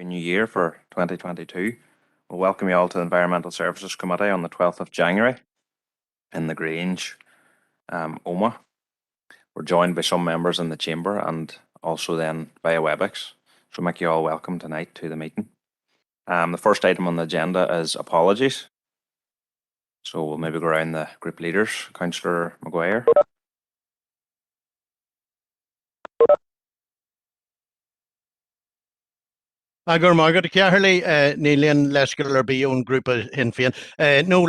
Happy New Year for 2022. We'll welcome you all to the Environmental Services Committee on the 12th of January in the Grange, Omagh. We're joined by some members in the chamber and also then via WebEx. So make you all welcome tonight to the meeting. The first item on the agenda is apologies. So we'll maybe go around the group leaders. Councillor Mclaren. Agur Margaret Caherley, Neilian Lescular Beyond Group of Sinn Féin. No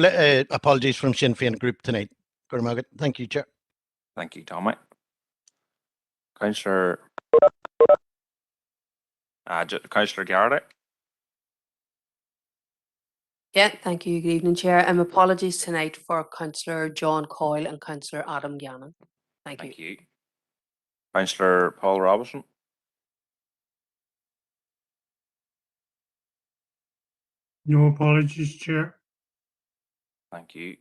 apologies from Sinn Féin Group tonight. Agur Margaret. Thank you, Chair. Thank you, Tommy. Councillor Garrett. Yeah, thank you. Good evening, Chair. Apologies tonight for Councillor John Coyle and Councillor Adam Gannon. Thank you. Councillor Paul Robinson. No apologies, Chair. Thank you.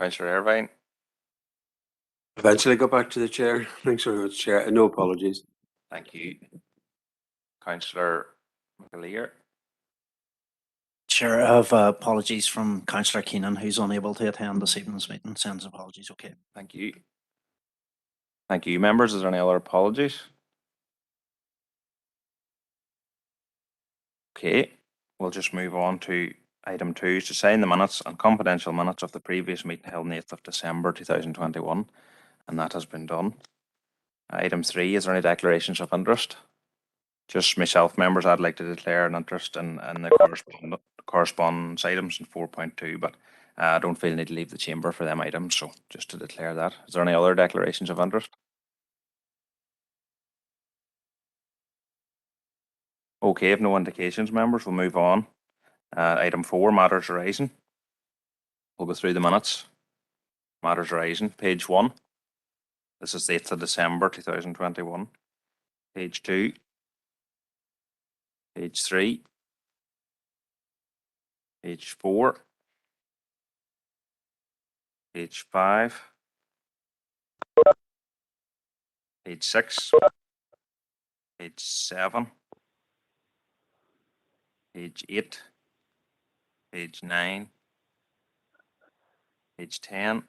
Councillor Irvine. Eventually go back to the Chair. Thanks very much, Chair. No apologies. Thank you. Councillor McAleer. Chair, I have apologies from Councillor Keenan, who's unable to attend this evening's meeting. Sends apologies. Okay. Thank you. Thank you. Members, is there any other apologies? Okay. We'll just move on to item 2, to sign the minutes and confidential minutes of the previous meeting held on the 8th of December 2021, and that has been done. Item 3, is there any declarations of interest? Just myself, members, I'd like to declare an interest in the correspondence items in 4.2, but I don't feel the need to leave the chamber for them items, so just to declare that. Is there any other declarations of interest? Okay, if no indications, members, we'll move on. Item 4, matters arising. We'll go through the minutes. Matters arising, page 1. This is the 8th of December 2021. Page 2. Page 3. Page 4. Page 5. Page 6. Page 7. Page 8. Page 9. Page 10.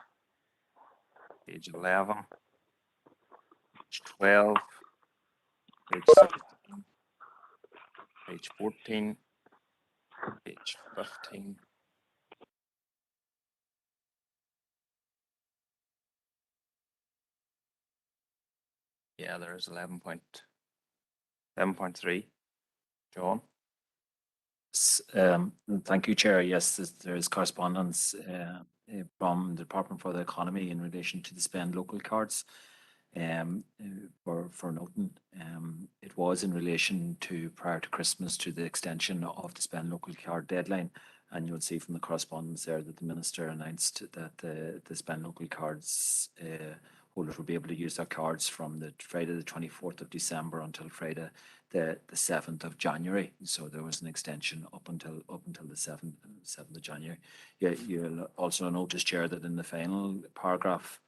Page 11. Page 12. Page 13. Page 14. Page 15. Yeah, there is 11.3. John. Thank you, Chair. Yes, there is correspondence from the Department for the Economy in relation to the spend local cards for noting. It was in relation to prior to Christmas to the extension of the spend local card deadline, and you will see from the correspondence there that the Minister announced that the spend local cards holders will be able to use their cards from the Friday the 24th of December until Friday the 7th of January. So there was an extension up until the 7th of January. Yeah, you'll also notice, Chair, that in the final paragraph,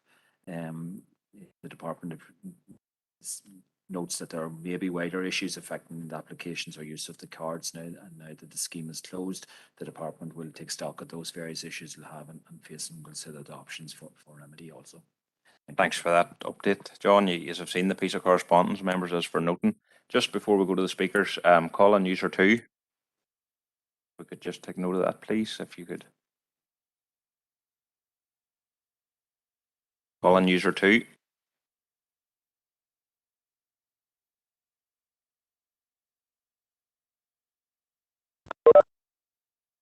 the Department notes that there may be wider issues affecting the applications or use of the cards now, and now that the scheme is closed, the Department will take stock of those various issues we'll have and face and consider the options for remedy also. Thanks for that update, John. You have seen the piece of correspondence, members, as for noting. Just before we go to the speakers, call on user 2. We could just take note of that, please, if you could. Call on user 2.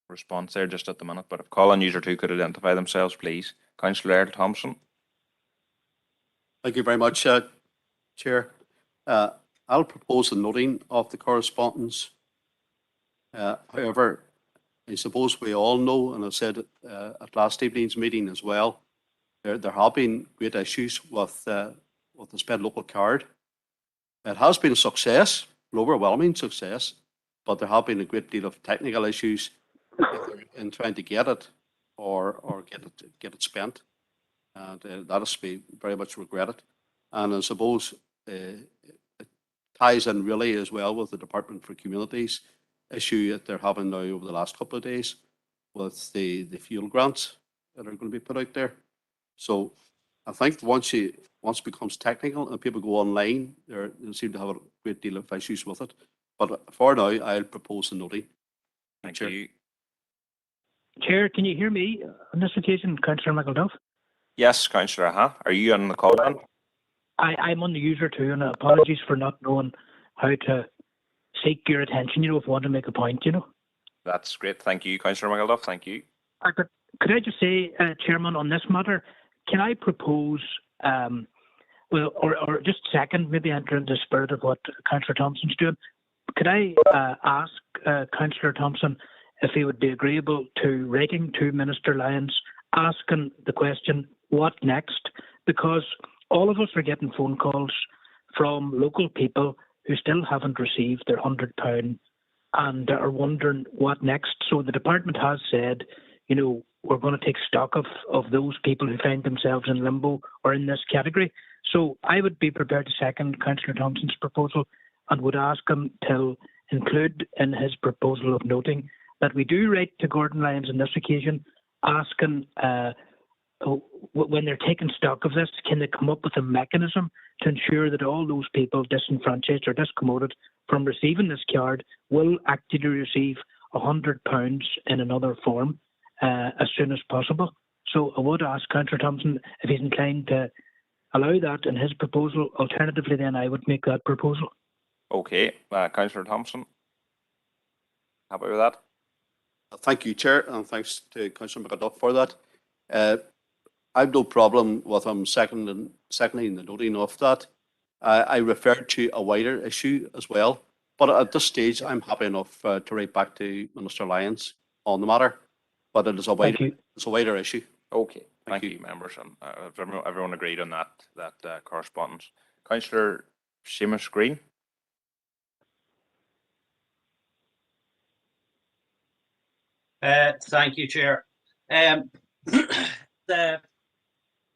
Response there just at the minute, but if call on user 2 could identify themselves, please. Councillor Earl Thompson. Thank you very much, Chair. I'll propose the noting of the correspondence. However, I suppose we all know, and I said it at last evening's meeting as well, there have been great issues with the spend local card. It has been a success, an overwhelming success, but there have been a great deal of technical issues in trying to get it or get it spent, and that has to be very much regretted. And I suppose ties in really as well with the Department for Communities issue that they're having now over the last couple of days with the fuel grants that are going to be put out there. So I think once it becomes technical and people go online, they seem to have a great deal of issues with it. But for now, I'll propose a noting. Thank Chair. you. Chair, can you hear me on this occasion, Councillor McElduff? Yes, Councillor, are you on the call then? I'm on the user too, and apologies for not knowing how to seek your attention, if you want to make a point, That's great. Thank you, Councillor McElduff. Thank you. Could I just say, Chairman, on this matter, can I propose, or just second, maybe enter into the spirit of what Councillor Thompson's doing, could I ask Councillor Thompson if he would be agreeable to writing to Minister Lyons, asking the question, what next? Because all of us are getting phone calls from local people who still haven't received their £100 and are wondering what next. So the department has said, we're going to take stock of those people who find themselves in limbo or in this category. So I would be prepared to second Councillor Thompson's proposal and would ask him to include in his proposal of noting that we do write to Gordon Lyons on this occasion, asking when they're taking stock of this, can they come up with a mechanism to ensure that all those people disenfranchised or discommoded from receiving this card will actually receive £100 in another form as soon as possible. So I would ask Councillor Thompson if he's inclined to allow that in his proposal. Alternatively, then I would make that proposal. Okay, Councillor Thompson, happy with that? Thank you, Chair, and thanks to Councillor McAduff for that. I've no problem with him seconding the noting of that. I referred to a wider issue as well, but at this stage, I'm happy enough to write back to Minister Lyons on the matter. But it is a wider issue. Okay, thank you, members, and everyone agreed on that correspondence. Councillor Seamus Green. Thank you, Chair.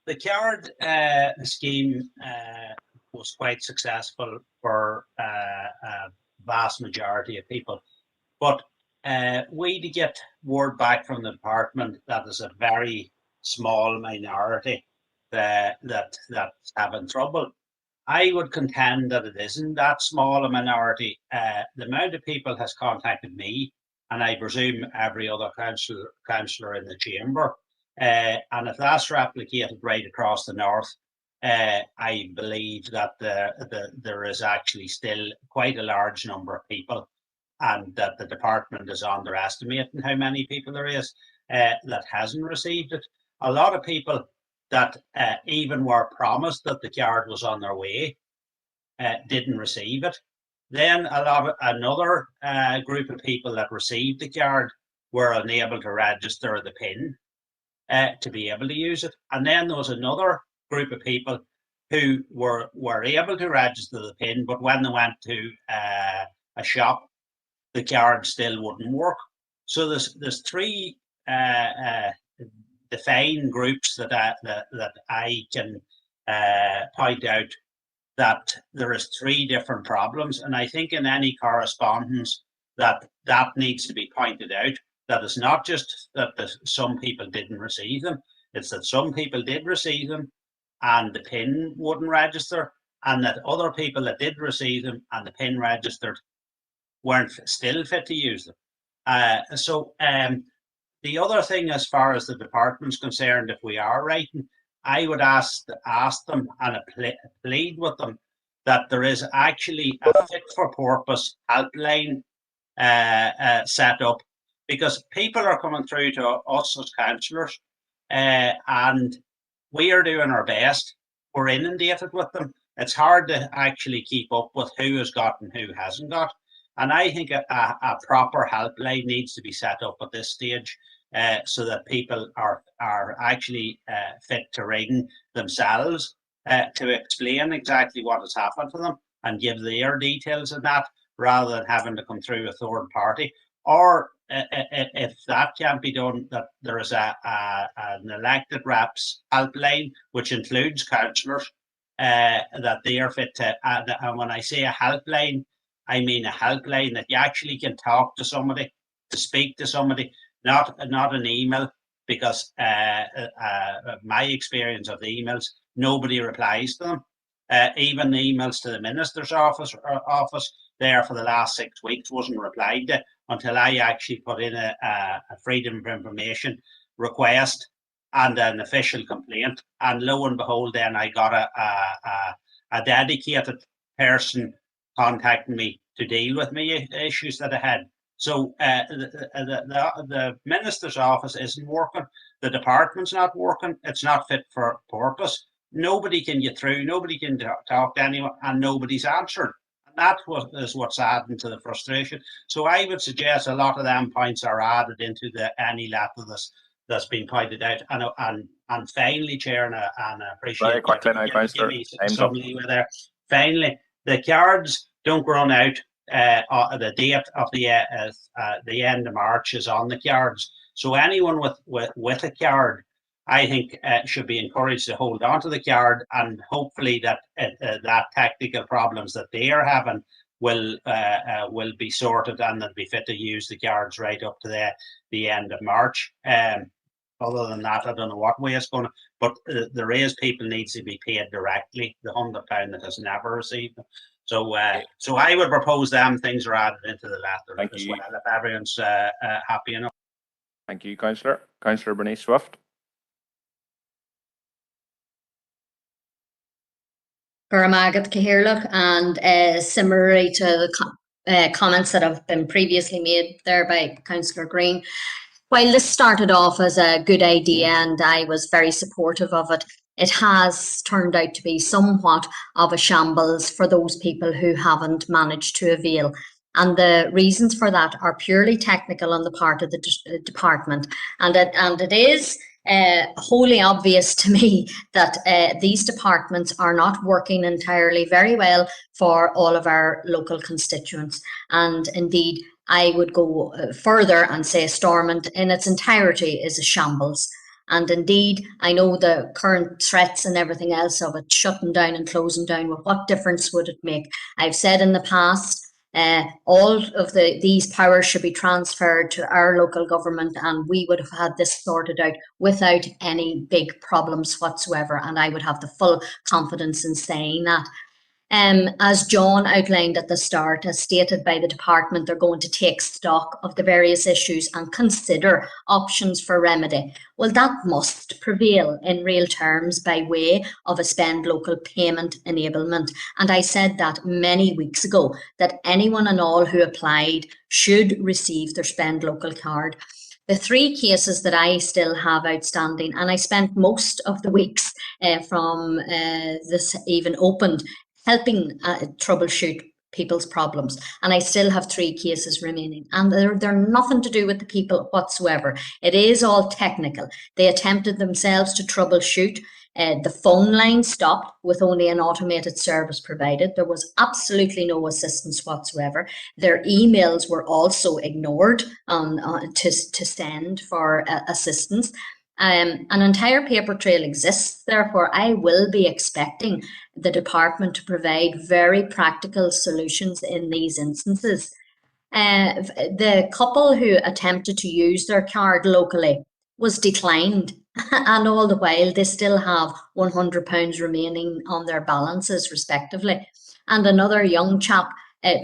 The card scheme was quite successful for a vast majority of people, but we to get word back from the department that is a very small minority that's having trouble. I would contend that it isn't that small a minority. The amount of people has contacted me, and I presume every other councillor in the chamber. And if that's replicated right across the north, I believe that there is actually still quite a large number of people, and that the department is underestimating how many people there is that hasn't received it. A lot of people that even were promised that the card was on their way didn't receive it. Then another group of people that received the card were unable to register the PIN to be able to use it. And then there was another group of people who were able to register the PIN, but when they went to a shop, the card still wouldn't work. So there's three defined groups that I can point out that there is three different problems, and I think in any correspondence that needs to be pointed out. That it's not just that some people didn't receive them; it's that some people did receive them, and the PIN wouldn't register, and that other people that did receive them and the PIN registered weren't still fit to use them. The other thing, as far as the department's concerned, if we are writing, I would ask them and plead with them that there is actually a fit-for-purpose helpline set up, because people are coming through to us as councillors and we are doing our best. We're inundated with them. It's hard to actually keep up with who has got and who hasn't got. And I think a proper helpline needs to be set up at this stage so that people are actually fit to ring themselves to explain exactly what has happened to them and give their details of that, rather than having to come through a third party. Or if that can't be done, that there is an elected reps helpline, which includes councillors, that they are fit to, and when I say a helpline, I mean a helpline that you actually can talk to somebody, to speak to somebody, not an email, because my experience of the emails, nobody replies to them. Even the emails to the minister's office there for the last 6 weeks wasn't replied to until I actually put in a freedom of information request and an official complaint. And lo and behold, then I got a dedicated person contacting me to deal with me issues that I had. So the minister's office isn't working. The department's not working. It's not fit for purpose. Nobody can get through. Nobody can talk to anyone, and nobody's answered. And that is what's adding to the frustration. So I would suggest a lot of them points are added into any letter that's been pointed out. And finally, Chair, and I appreciate Very quickly now, Councillor. Time's up. There. Finally, the cards don't run out. The date of the end of March is on the cards. So anyone with a card, I think, should be encouraged to hold on to the card, and hopefully that that technical problems that they are having will be sorted, and they'll be fit to use the cards right up to the end of March. Other than that, I don't know what way it's going to, but the raise people needs to be paid directly, the £100 that has never received them. So I would propose them things are added into the letter. Thank as you. well, if everyone's happy enough. Thank you, Councillor. Councillor Bernice Swift. Guramagat Cahirloch, and similarly to the comments that have been previously made there by Councillor Green. While this started off as a good idea and I was very supportive of it, it has turned out to be somewhat of a shambles for those people who haven't managed to avail. And the reasons for that are purely technical on the part of the department. And it is wholly obvious to me that these departments are not working entirely very well for all of our local constituents. And indeed, I would go further and say Stormont in its entirety is a shambles. And indeed, I know the current threats and everything else of it shutting down and closing down, well, what difference would it make? I've said in the past, all of these powers should be transferred to our local government, and we would have had this sorted out without any big problems whatsoever. And I would have the full confidence in saying that. As John outlined at the start, as stated by the department, they're going to take stock of the various issues and consider options for remedy. Well, that must prevail in real terms by way of a spend local payment enablement. And I said that many weeks ago, that anyone and all who applied should receive their spend local card. The three cases that I still have outstanding, and I spent most of the weeks from this even opened, helping troubleshoot people's problems. And I still have 3 cases remaining. And they're nothing to do with the people whatsoever. It is all technical. They attempted themselves to troubleshoot. The phone line stopped with only an automated service provided. There was absolutely no assistance whatsoever. Their emails were also ignored to send for assistance. An entire paper trail exists, therefore I will be expecting the department to provide very practical solutions in these instances. The couple who attempted to use their card locally was declined, and all the while they still have £100 remaining on their balances respectively. And another young chap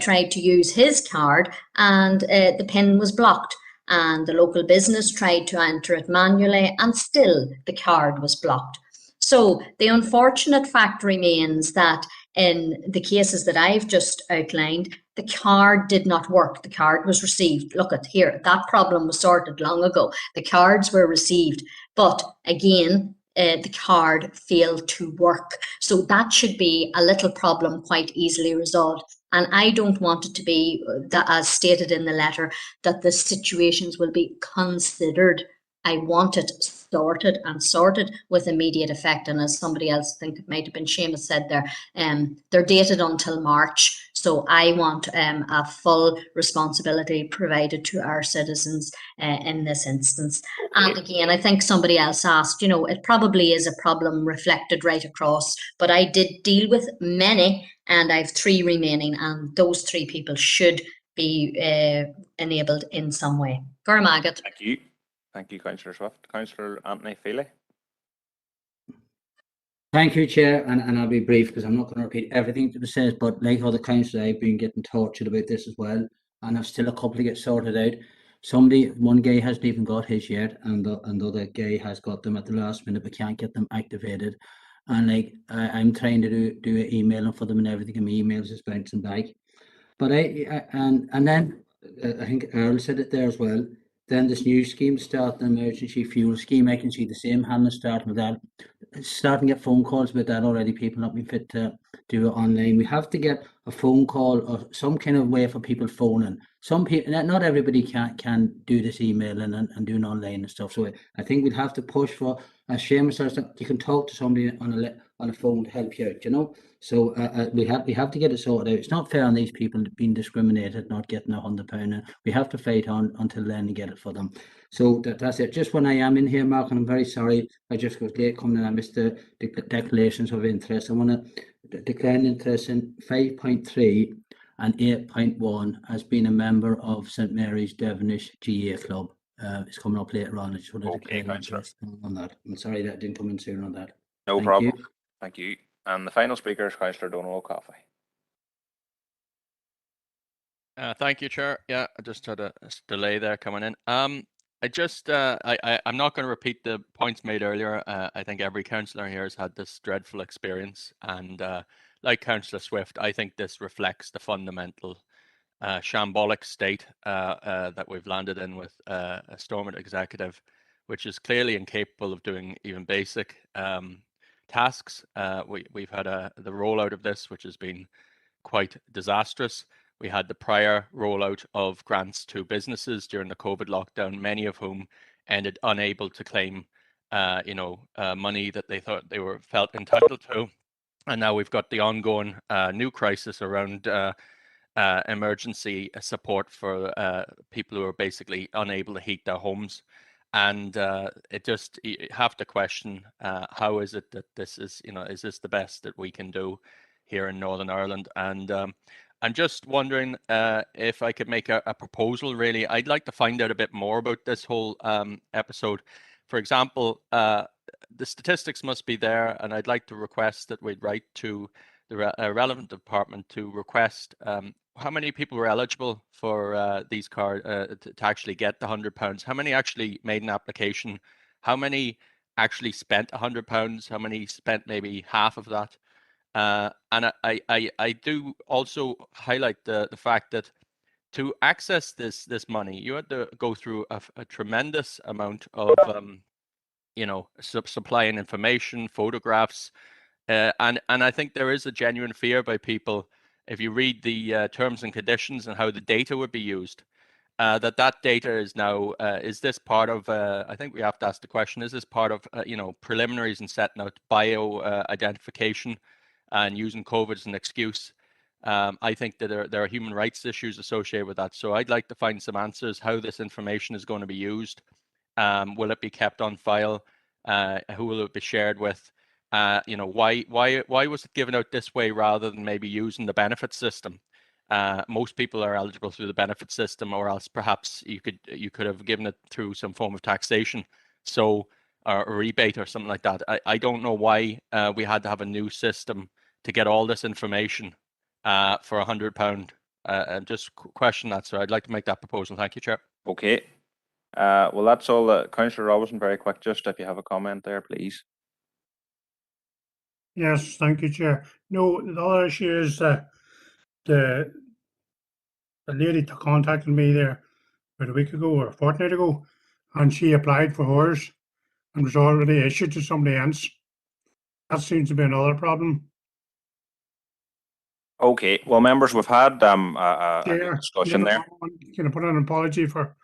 tried to use his card and the PIN was blocked. And the local business tried to enter it manually and still the card was blocked. So the unfortunate fact remains that in the cases that I've just outlined, the card did not work. The card was received. Look at here, that problem was sorted long ago. The cards were received, but again, the card failed to work. So that should be a little problem quite easily resolved. And I don't want it to be, as stated in the letter, that the situations will be considered. I want it sorted and sorted with immediate effect. And as somebody else, I think it might have been Seamus said there, they're dated until March. So I want a full responsibility provided to our citizens in this instance. And again, I think somebody else asked, you know, it probably is a problem reflected right across, but I did deal with many and I have 3 remaining, and those 3 people should be enabled in some way. Gormagat. Thank you. Thank you, Councillor Swift. Councillor Anthony Feely. Thank you, Chair, and I'll be brief because I'm not going to repeat everything that was said, but like other councillors, I've been getting tortured about this as well, and I've still a couple to get sorted out. One guy hasn't even got his yet, and the other guy has got them at the last minute, but can't get them activated. And like I'm trying to do an emailing for them and everything, and my emails is bouncing back. But and then I think Earl said it there as well. Then this new scheme, start an emergency fuel scheme. I can see the same hand starting with that. Starting to get phone calls about that already. People not being fit to do it online. We have to get a phone call or some kind of way for people phoning. Some people, not everybody can do this emailing and doing online and stuff. So I think we'd have to push for, as Seamus says, that you can talk to somebody on a phone to help you out, you know. So we have to get it sorted out. It's not fair on these people being discriminated, not getting £100. We have to fight on until then and get it for them. So that's it. Just when I am in here, Mark, and I'm very sorry, I just was late coming and I missed the declarations of interest. I want to declare an interest in 5.3 and 8.1 as being a member of St Mary's Devonish GA Club. It's coming up later on. I just want to declare an interest on that. I'm sorry that didn't come in sooner on that. No problem. Thank you. And the final speaker is Councillor Donal O'Coffey. Thank you, Chair. Yeah, I just had a delay there coming in. I'm not going to repeat the points made earlier. I think every councillor here has had this dreadful experience, and like Councillor Swift, I think this reflects the fundamental shambolic state that we've landed in with a Stormont executive, which is clearly incapable of doing even basic tasks. We've had the rollout of this, which has been quite disastrous. We had the prior rollout of grants to businesses during the COVID lockdown, many of whom ended unable to claim, money that they thought they felt entitled to. And now we've got the ongoing new crisis around emergency support for people who are basically unable to heat their homes. And you have to question how is it that this is, is this the best that we can do here in Northern Ireland? And I'm just wondering if I could make a proposal, really. I'd like to find out a bit more about this whole episode. For example, the statistics must be there, and I'd like to request that we'd write to the relevant department to request how many people were eligible for these cards to actually get the £100. How many actually made an application? How many actually spent £100? How many spent maybe half of that? And I do also highlight the fact that to access this money, you had to go through a tremendous amount of supplying information, photographs, and I think there is a genuine fear by people, if you read the terms and conditions and how the data would be used, that data is now, is this part of, I think we have to ask the question, is this part of, preliminaries and setting out bio identification and using COVID as an excuse? I think that there are human rights issues associated with that. So I'd like to find some answers how this information is going to be used. Will it be kept on file? Who will it be shared with? Why was it given out this way rather than maybe using the benefit system? Most people are eligible through the benefit system, or else perhaps you could have given it through some form of taxation, so or a rebate or something like that. I don't know why we had to have a new system to get all this information for £100. And just question that. So I'd like to make that proposal. Thank you, Chair. Okay. Well, that's all. Councillor Robinson, very quick, just if you have a comment there, please. Yes, thank you, Chair. No, the other issue is the lady that contacted me there about a week ago or a fortnight ago, and she applied for hers and was already issued to somebody else. That seems to be another problem. Okay. Well, members, we've had a discussion there. Can I put an apology for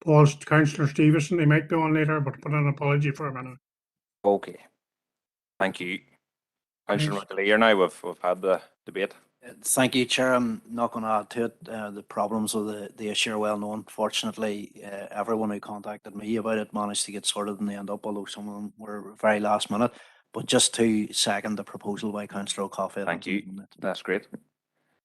Councillor Stevenson, he might be on later, but put an apology for him anyway. Okay. Thank you. Councillor Thanks. McAleer, now we've had the debate. Thank you, Chair. I'm not going to add to it. The problems with the issue are well known. Fortunately, everyone who contacted me about it managed to get sorted in the end up, although some of them were very last minute. But just to second the proposal by Councillor O'Coffey. Thank you. That's great.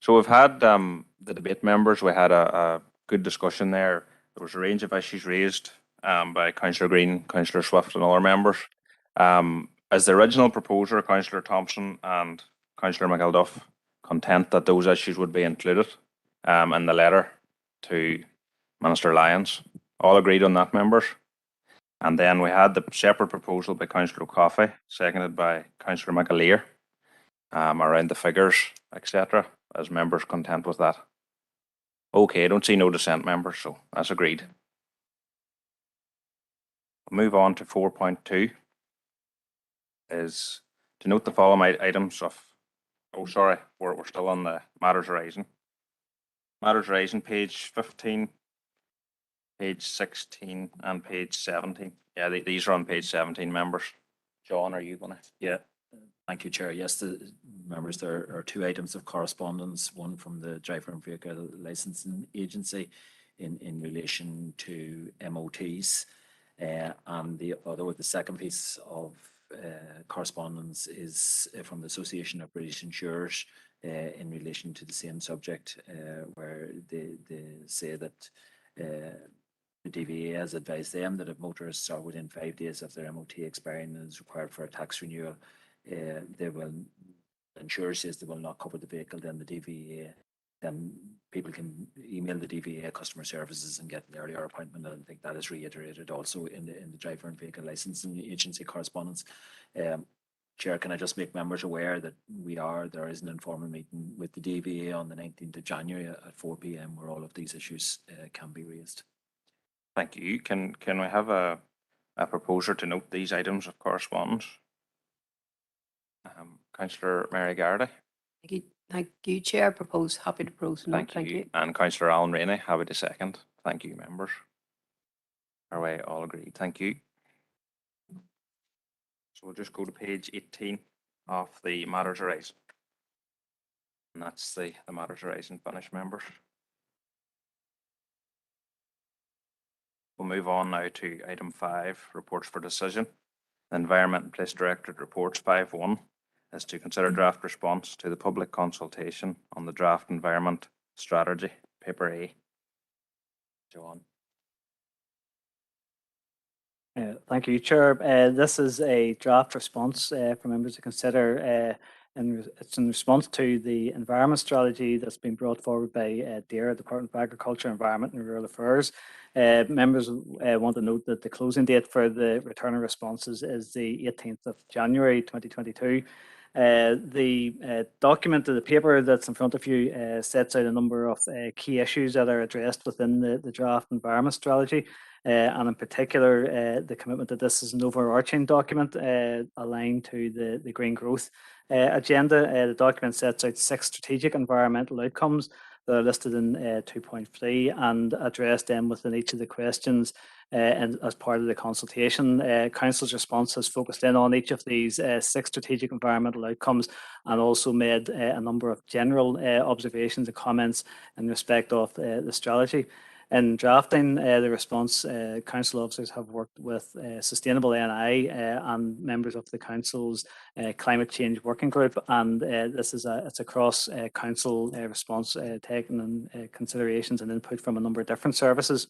So we've had the debate members. We had a good discussion there. There was a range of issues raised by Councillor Green, Councillor Swift and other members. As the original proposer, Councillor Thompson and Councillor McElduff, content that those issues would be included in the letter to Minister Lyons. All agreed on that, members. And then we had the separate proposal by Councillor O'Coffey, seconded by Councillor McAleer, around the figures, etc. As members content with that? Okay, I don't see no dissent, members, so that's agreed. We'll move on to 4.2. Is to note the following items of. Oh, sorry, we're still on the matters arising. Matters arising, page 15, page 16, and page 17. Yeah, these are on page 17, members. John, are you going to? Yeah. Thank you, Chair. Yes, members, there are two items of correspondence, one from the Driver and Vehicle Licensing Agency in relation to MOTs, and the other, the second piece of correspondence is from the Association of British Insurers in relation to the same subject, where they say that the DVA has advised them that if motorists are within 5 days of their MOT expiring and is required for a tax renewal, they will, insurer says they will not cover the vehicle, then the DVA, then people can email the DVA customer services and get an earlier appointment. And I think that is reiterated also in the Driver and Vehicle Licensing Agency correspondence. Chair, can I just make members aware that there is an informal meeting with the DVA on the 19th of January at 4 p.m. where all of these issues can be raised. Thank you. Can we have a proposer to note these items of correspondence? Councillor Mary Gardaí. Thank you, Chair. Happy to propose. No, thank you. And Councillor Alan Rainey, happy to second. Thank you, members. Are we all agreed? Thank you. So we'll just go to page 18 of the matters arising. And that's the matters arising finished, members. We'll move on now to item 5, reports for decision. The Environment and Place Directorate reports 5.1 is to consider draft response to the public consultation on the draft environment strategy, paper A. John. Thank you, Chair. This is a draft response for members to consider, and it's in response to the environment strategy that's been brought forward by DARE, Department of Agriculture, Environment and Rural Affairs. Members want to note that the closing date for the return of responses is the 18th of January 2022. The document of the paper that's in front of you sets out a number of key issues that are addressed within the draft environment strategy. And in particular, the commitment that this is an overarching document aligned to the green growth agenda. The document sets out 6 strategic environmental outcomes that are listed in 2.3 and addressed them within each of the questions. And as part of the consultation, Council's response has focused in on each of these 6 strategic environmental outcomes and also made a number of general observations and comments in respect of the strategy. In drafting the response, Council officers have worked with Sustainable NI and members of the Council's Climate Change Working Group, and this is it's a cross-Council response taking in considerations and input from a number of different services.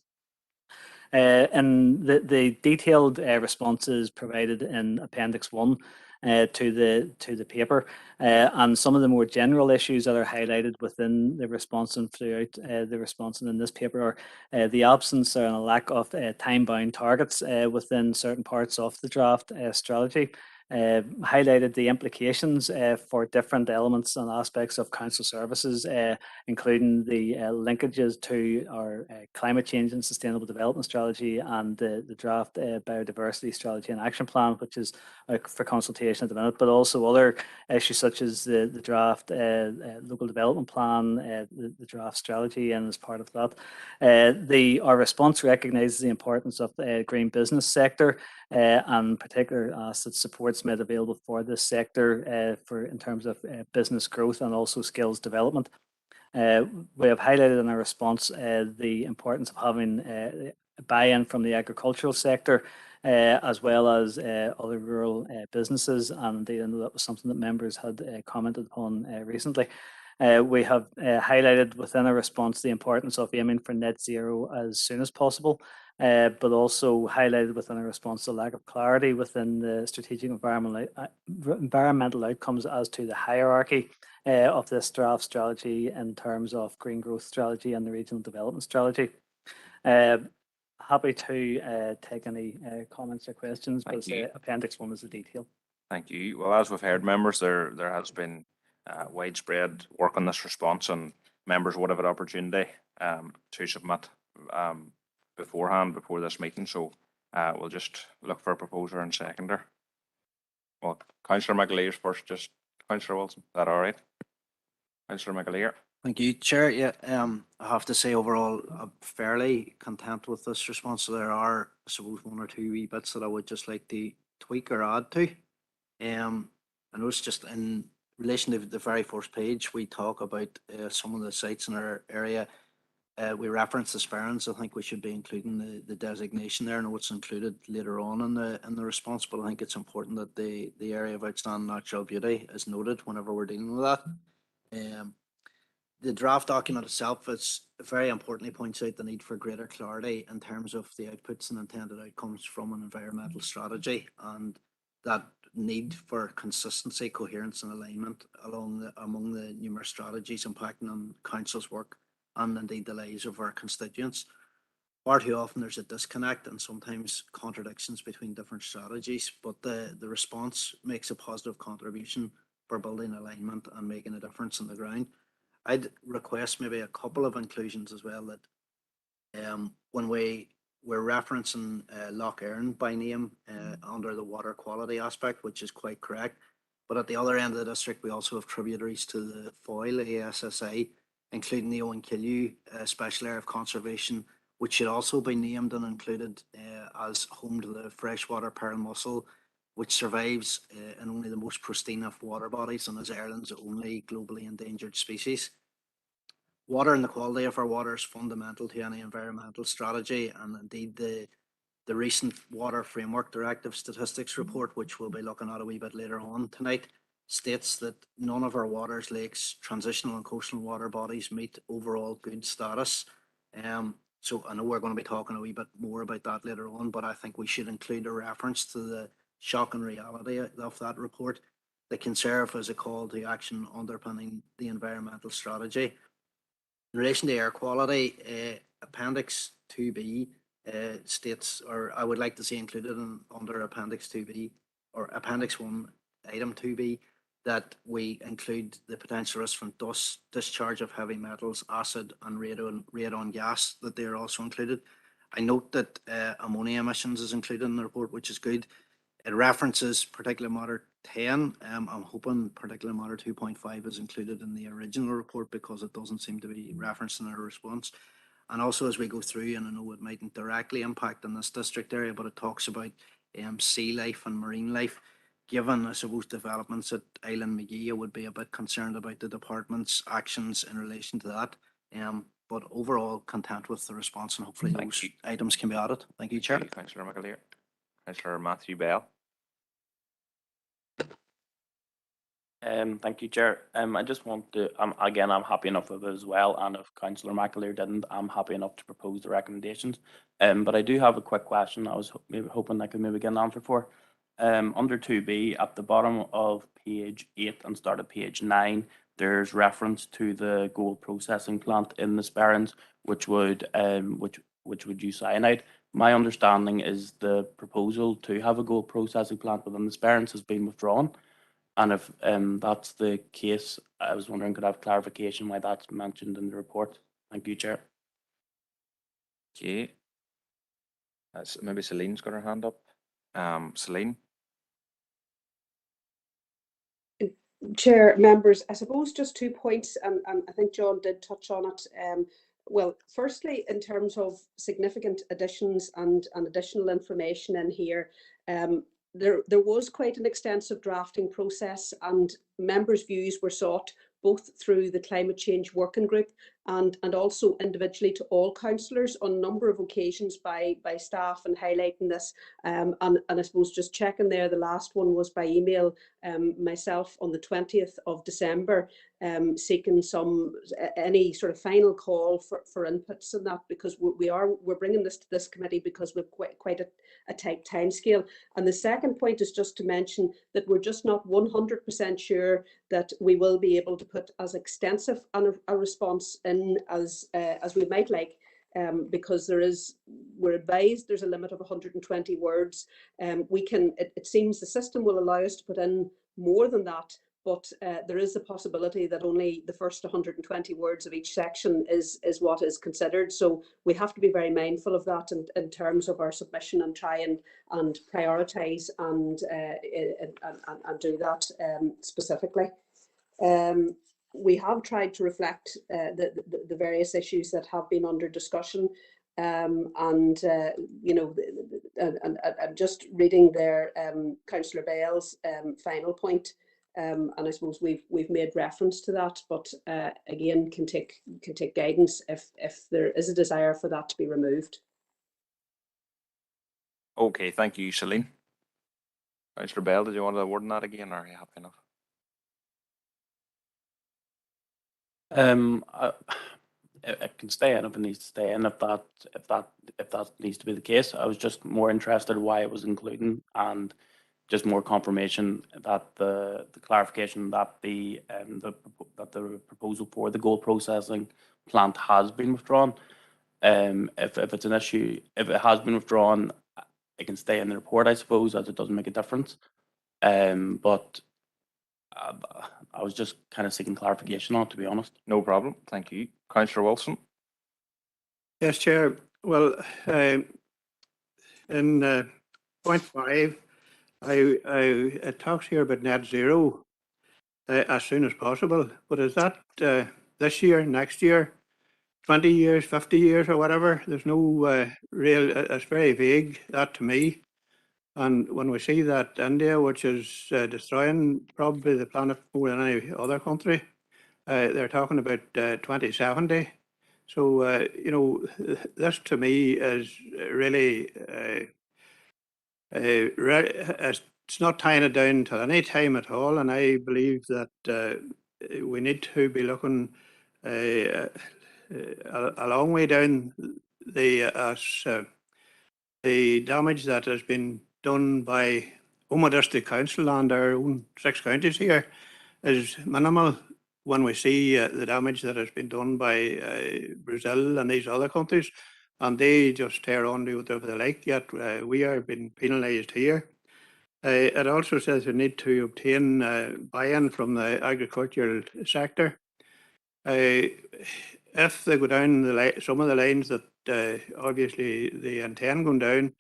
And the detailed responses provided in Appendix 1 to the paper, and some of the more general issues that are highlighted within the response and throughout the response in this paper are the absence or a lack of time-bound targets within certain parts of the draft strategy. highlighted the implications for different elements and aspects of council services, including the linkages to our climate change and sustainable development strategy and the draft biodiversity strategy and action plan, which is for consultation at the minute, but also other issues such as the draft local development plan, the draft strategy, and as part of that, our response recognises the importance of the green business sector and particular asset supports made available for this sector in terms of business growth and also skills development. We have highlighted in our response the importance of having buy-in from the agricultural sector as well as other rural businesses, and I know that was something that members had commented upon recently. We have highlighted within our response the importance of aiming for net zero as soon as possible, but also highlighted within our response the lack of clarity within the strategic environmental outcomes as to the hierarchy of this draft strategy in terms of green growth strategy and the regional development strategy. Happy to take any comments or questions, but Appendix 1 is the detail. Thank you. Well, as we've heard, members, there has been widespread work on this response, and members would have an opportunity to submit beforehand, before this meeting. So we'll just look for a proposer and seconder. Well, Councillor McAleer's first, just Councillor Wilson. Is that all right? Councillor McAleer. Thank you, Chair. Yeah, I have to say overall I'm fairly content with this response. So there are, I suppose, one or two wee bits that I would just like to tweak or add to. I noticed just in relation to the very first page, we talk about some of the sites in our area. We reference the Sperrins. I think we should be including the designation there. I know it's included later on in the response, but I think it's important that the area of outstanding natural beauty is noted whenever we're dealing with that. The draft document itself is very importantly points out the need for greater clarity in terms of the outputs and intended outcomes from an environmental strategy, and that need for consistency, coherence and alignment among the numerous strategies impacting on council's work and indeed the lives of our constituents. Far too often there's a disconnect and sometimes contradictions between different strategies, but the response makes a positive contribution for building alignment and making a difference on the ground. I'd request maybe a couple of inclusions as well, that when we're referencing Lough Erne by name under the water quality aspect, which is quite correct, but at the other end of the district we also have tributaries to the Foyle ASSA, including the Owen Special Area of Conservation, which should also be named and included as home to the freshwater pearl mussel, which survives in only the most pristine of water bodies and is Ireland's only globally endangered species. Water and the quality of our water is fundamental to any environmental strategy, and indeed the recent Water Framework Directive Statistics Report, which we'll be looking at a wee bit later on tonight, states that none of our waters, lakes, transitional and coastal water bodies meet overall good status. So I know we're going to be talking a wee bit more about that later on, but I think we should include a reference to the shocking reality of that report that can serve as a call to action underpinning the environmental strategy. In relation to air quality, Appendix 2B states, or I would like to see included under Appendix 2B or Appendix 1, Item 2B, that we include the potential risk from dust, discharge of heavy metals, acid and radon gas, that they are also included. I note that ammonia emissions is included in the report, which is good. It references particulate matter 10. I'm hoping particulate matter 2.5 is included in the original report because it doesn't seem to be referenced in our response. And also as we go through, and I know it mightn't directly impact in this district area, but it talks about sea life and marine life. Given, I suppose, developments at Island McGee, I would be a bit concerned about the department's actions in relation to that. But overall, content with the response, and hopefully those items can be added. Thank you, Chair. Councillor McAleer. Councillor Matthew Bell. Thank you, Chair. I just want to, again, I'm happy enough with it as well, and if Councillor McAleer didn't, I'm happy enough to propose the recommendations. But I do have a quick question I was hoping I could maybe get an answer for. Under 2B, at the bottom of page 8 and start of page 9, there's reference to the gold processing plant in the Sperrins, which would use cyanide. My understanding is the proposal to have a gold processing plant within the Sperrins has been withdrawn. And if that's the case, I was wondering, could I have clarification why that's mentioned in the report? Thank you, Chair. Okay. Maybe Celine's got her hand up. Celine? Chair, members, I suppose just 2 points, and I think John did touch on it. Well, firstly, in terms of significant additions and additional information in here, there was quite an extensive drafting process, and members' views were sought both through the Climate Change Working Group and also individually to all councillors on a number of occasions by staff, and highlighting this. And I suppose just checking there, the last one was by email, myself on the 20th of December, seeking any sort of final call for inputs in that, because we're bringing this to this committee because we've quite a tight timescale. And the second point is just to mention that we're just not 100% sure that we will be able to put as extensive a response in as we might like, because we're advised there's a limit of 120 words. It seems the system will allow us to put in more than that, but there is a possibility that only the first 120 words of each section is what is considered. So we have to be very mindful of that in terms of our submission, and try and prioritise and do that specifically. We have tried to reflect the various issues that have been under discussion, and just reading there, Councillor Bell's final point, and I suppose we've made reference to that, but again can take guidance if there is a desire for that to be removed. Okay, thank you, Celine. Councillor Bell, did you want to word on that again, or are you happy enough? It can stay in if it needs to stay in, if that needs to be the case. I was just more interested why it was including, and just more confirmation that the clarification that the proposal for the gold processing plant has been withdrawn. If it's an issue, if it has been withdrawn, it can stay in the report, I suppose, as it doesn't make a difference. But I was just kind of seeking clarification on it, to be honest. No problem. Thank you. Councillor Wilson? Yes, Chair. Well, in point 5, it talks here about net zero as soon as possible. But is that this year, next year, 20 years, 50 years, or whatever? There's no real. It's very vague, that to me. And when we see that India, which is destroying probably the planet more than any other country, they're talking about 2070. So, this to me is really, it's not tying it down to any time at all. And I believe that we need to be looking a long way down the damage that has been done by Omagh District Council and our own 6 counties here is minimal when we see the damage that has been done by Brazil and these other countries, and they just tear on to whatever they like, yet we are being penalised here. It also says we need to obtain buy-in from the agricultural sector. If they go down some of the lines that obviously they intend going down,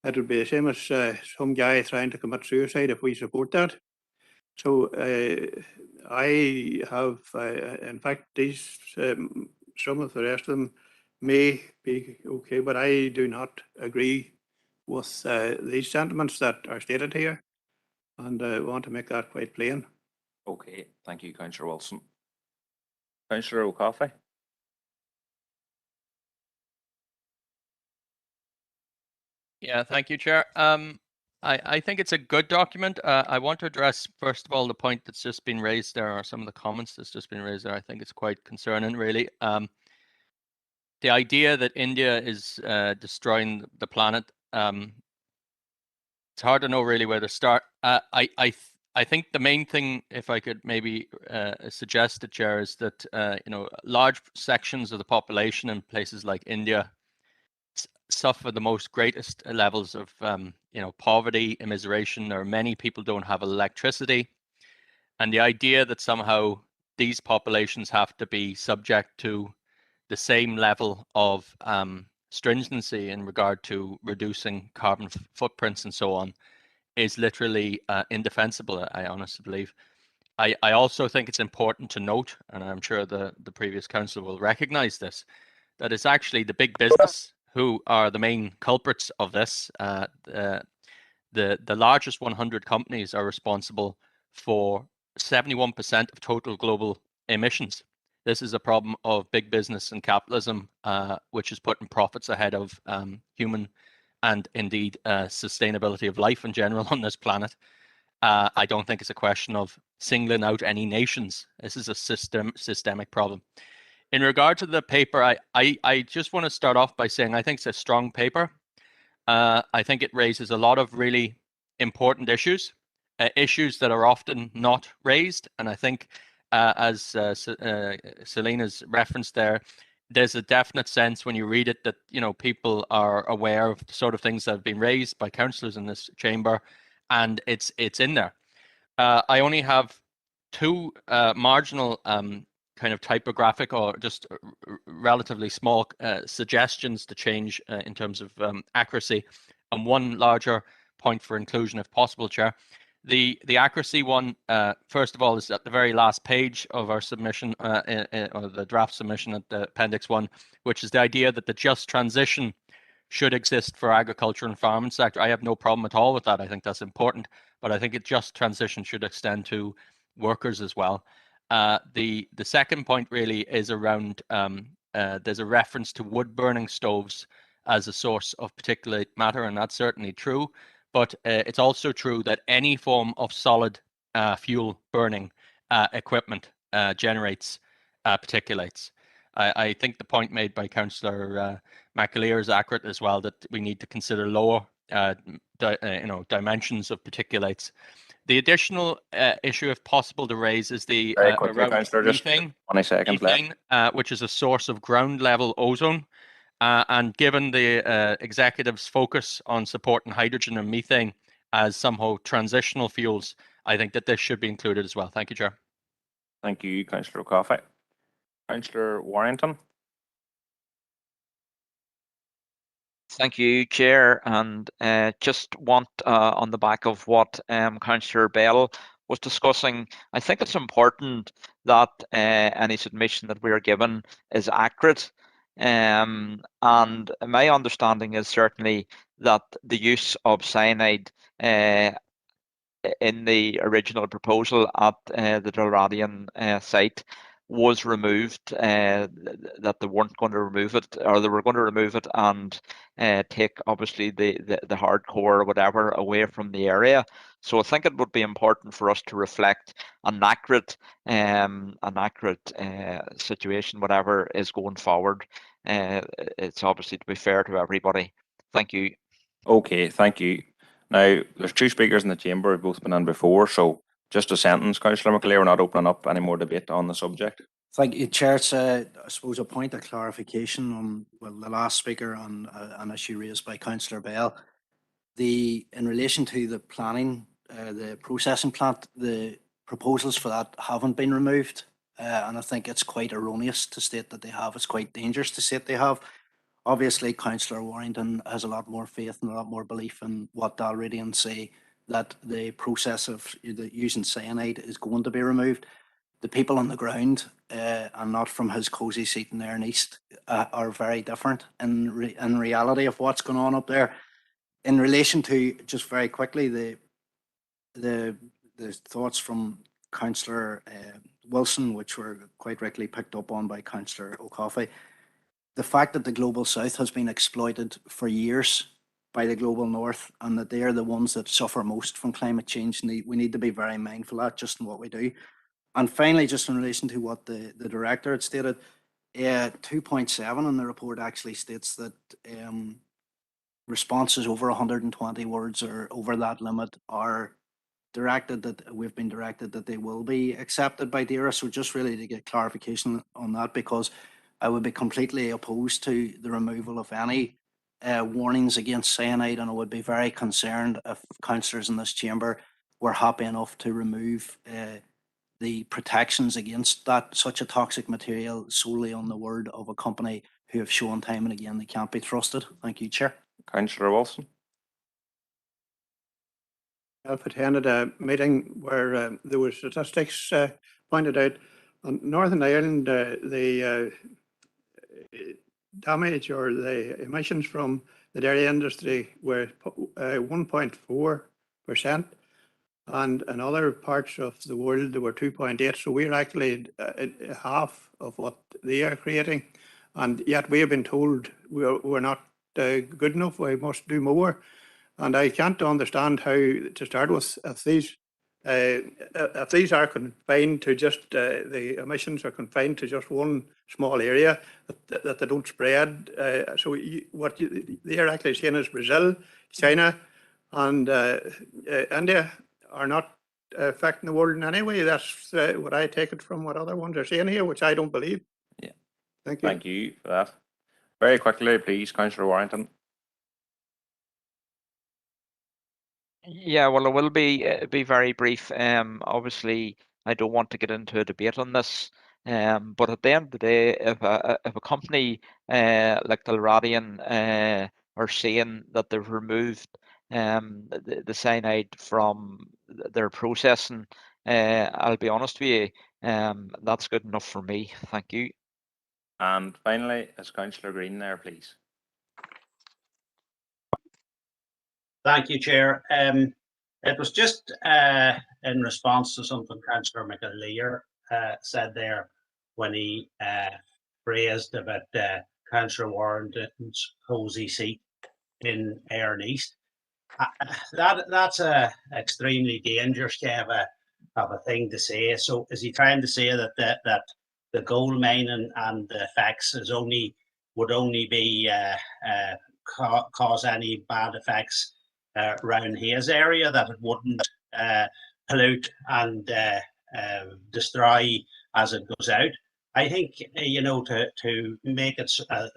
it would be the same as some guy trying to commit suicide if we support that. So I have, in fact, these some of the rest of them may be okay, but I do not agree with these sentiments that are stated here, and I want to make that quite plain. Okay, thank you, Councillor Wilson. Councillor O'Coffey? Yeah, thank you, Chair. I think it's a good document. I want to address, first of all, the point that's just been raised there, or some of the comments that's just been raised there. I think it's quite concerning, really. The idea that India is destroying the planet, it's hard to know really where to start. I think the main thing, if I could maybe suggest to Chair, is that large sections of the population in places like India suffer the most greatest levels of poverty, immiseration, or many people don't have electricity. And the idea that somehow these populations have to be subject to the same level of stringency in regard to reducing carbon footprints and so on is literally indefensible, I honestly believe. I also think it's important to note, and I'm sure the previous councillor will recognise this, that it's actually the big business who are the main culprits of this. The largest 100 companies are responsible for 71% of total global emissions. This is a problem of big business and capitalism, which is putting profits ahead of human and indeed sustainability of life in general on this planet. I don't think it's a question of singling out any nations. This is a systemic problem. In regard to the paper, I just want to start off by saying I think it's a strong paper. I think it raises a lot of really important issues, issues that are often not raised. And I think, as Selena's referenced there, there's a definite sense when you read it that people are aware of the sort of things that have been raised by councillors in this chamber, and it's in there. I only have two marginal kind of typographic or just relatively small suggestions to change in terms of accuracy, and one larger point for inclusion if possible, Chair. The accuracy one, first of all, is at the very last page of our submission, or the draft submission at the Appendix 1, which is the idea that the just transition should exist for agriculture and farming sector. I have no problem at all with that. I think that's important, but I think it just transition should extend to workers as well. The second point really is around there's a reference to wood burning stoves as a source of particulate matter, and that's certainly true. But it's also true that any form of solid fuel burning equipment generates particulates. I think the point made by Councillor Mclaren is accurate as well, that we need to consider lower dimensions of particulates. The additional issue, if possible, to raise is the Very quickly, around Councillor, just methane, 20 seconds left. which is a source of ground level ozone. And given the executive's focus on supporting hydrogen and methane as somehow transitional fuels, I think that this should be included as well. Thank you, Chair. Thank you, Councillor O'Coffey. Councillor Warrington. Thank you, Chair, and just want on the back of what Councillor Bell was discussing, I think it's important that any submission that we are given is accurate. And my understanding is certainly that the use of cyanide in the original proposal at the Dalradian site was removed, that they weren't going to remove it, or they were going to remove it and take obviously the hardcore or whatever away from the area. So I think it would be important for us to reflect an accurate situation, whatever is going forward. It's obviously to be fair to everybody. Thank you. Okay, thank you. Now, there's two speakers in the chamber who've both been in before, so just a sentence, Councillor Mclaren, we're not opening up any more debate on the subject. Thank you, Chair. It's, I suppose, a point of clarification on the last speaker on an issue raised by Councillor Bell. In relation to the planning, the processing plant, the proposals for that haven't been removed, and I think it's quite erroneous to state that they have. It's quite dangerous to state they have. Obviously, Councillor Warrington has a lot more faith and a lot more belief in what Dalradian say, that the process of using cyanide is going to be removed. The people on the ground, and not from his cosy seat in there in East, are very different in reality of what's going on up there. In relation to, just very quickly, the thoughts from Councillor Wilson, which were quite rightly picked up on by Councillor O'Coffey. The fact that the Global South has been exploited for years by the Global North, and that they are the ones that suffer most from climate change, we need to be very mindful of that just in what we do. And finally, just in relation to what the Director had stated, 2.7 in the report actually states that responses over 120 words or over that limit are directed, that we've been directed that they will be accepted by DAERA. So just really to get clarification on that, because I would be completely opposed to the removal of any warnings against cyanide, and I would be very concerned if councillors in this chamber were happy enough to remove the protections against such a toxic material solely on the word of a company who have shown time and again they can't be trusted. Thank you, Chair. Councillor Wilson. I've attended a meeting where there were statistics pointed out on Northern Ireland, the damage or the emissions from the dairy industry were 1.4%, and in other parts of the world they were 2.8%. So we're actually half of what they are creating, and yet we have been told we're not good enough. We must do more. And I can't understand how, to start with, if these are confined to just the emissions are confined to just one small area, that they don't spread. So what they are actually saying is Brazil, China, and India are not affecting the world in any way. That's what I take it from what other ones are saying here, which I don't believe. Yeah. Thank you. Thank you for that. Very quickly, please, Councillor Warrington. Yeah, well, I will be very brief. Obviously, I don't want to get into a debate on this. But at the end of the day, if a company like Dalradian are saying that they've removed the cyanide from their processing, I'll be honest with you, that's good enough for me. Thank you. And finally, is Councillor Green there, please? Thank you, Chair. It was just in response to something Councillor Mclaren said there when he phrased about Councillor Warrington's cosy seat in Aaron East. That's a extremely dangerous kind of a thing to say. So is he trying to say that the gold mining and the effects would only be cause any bad effects around his area, that it wouldn't pollute and destroy as it goes out? I think, to make it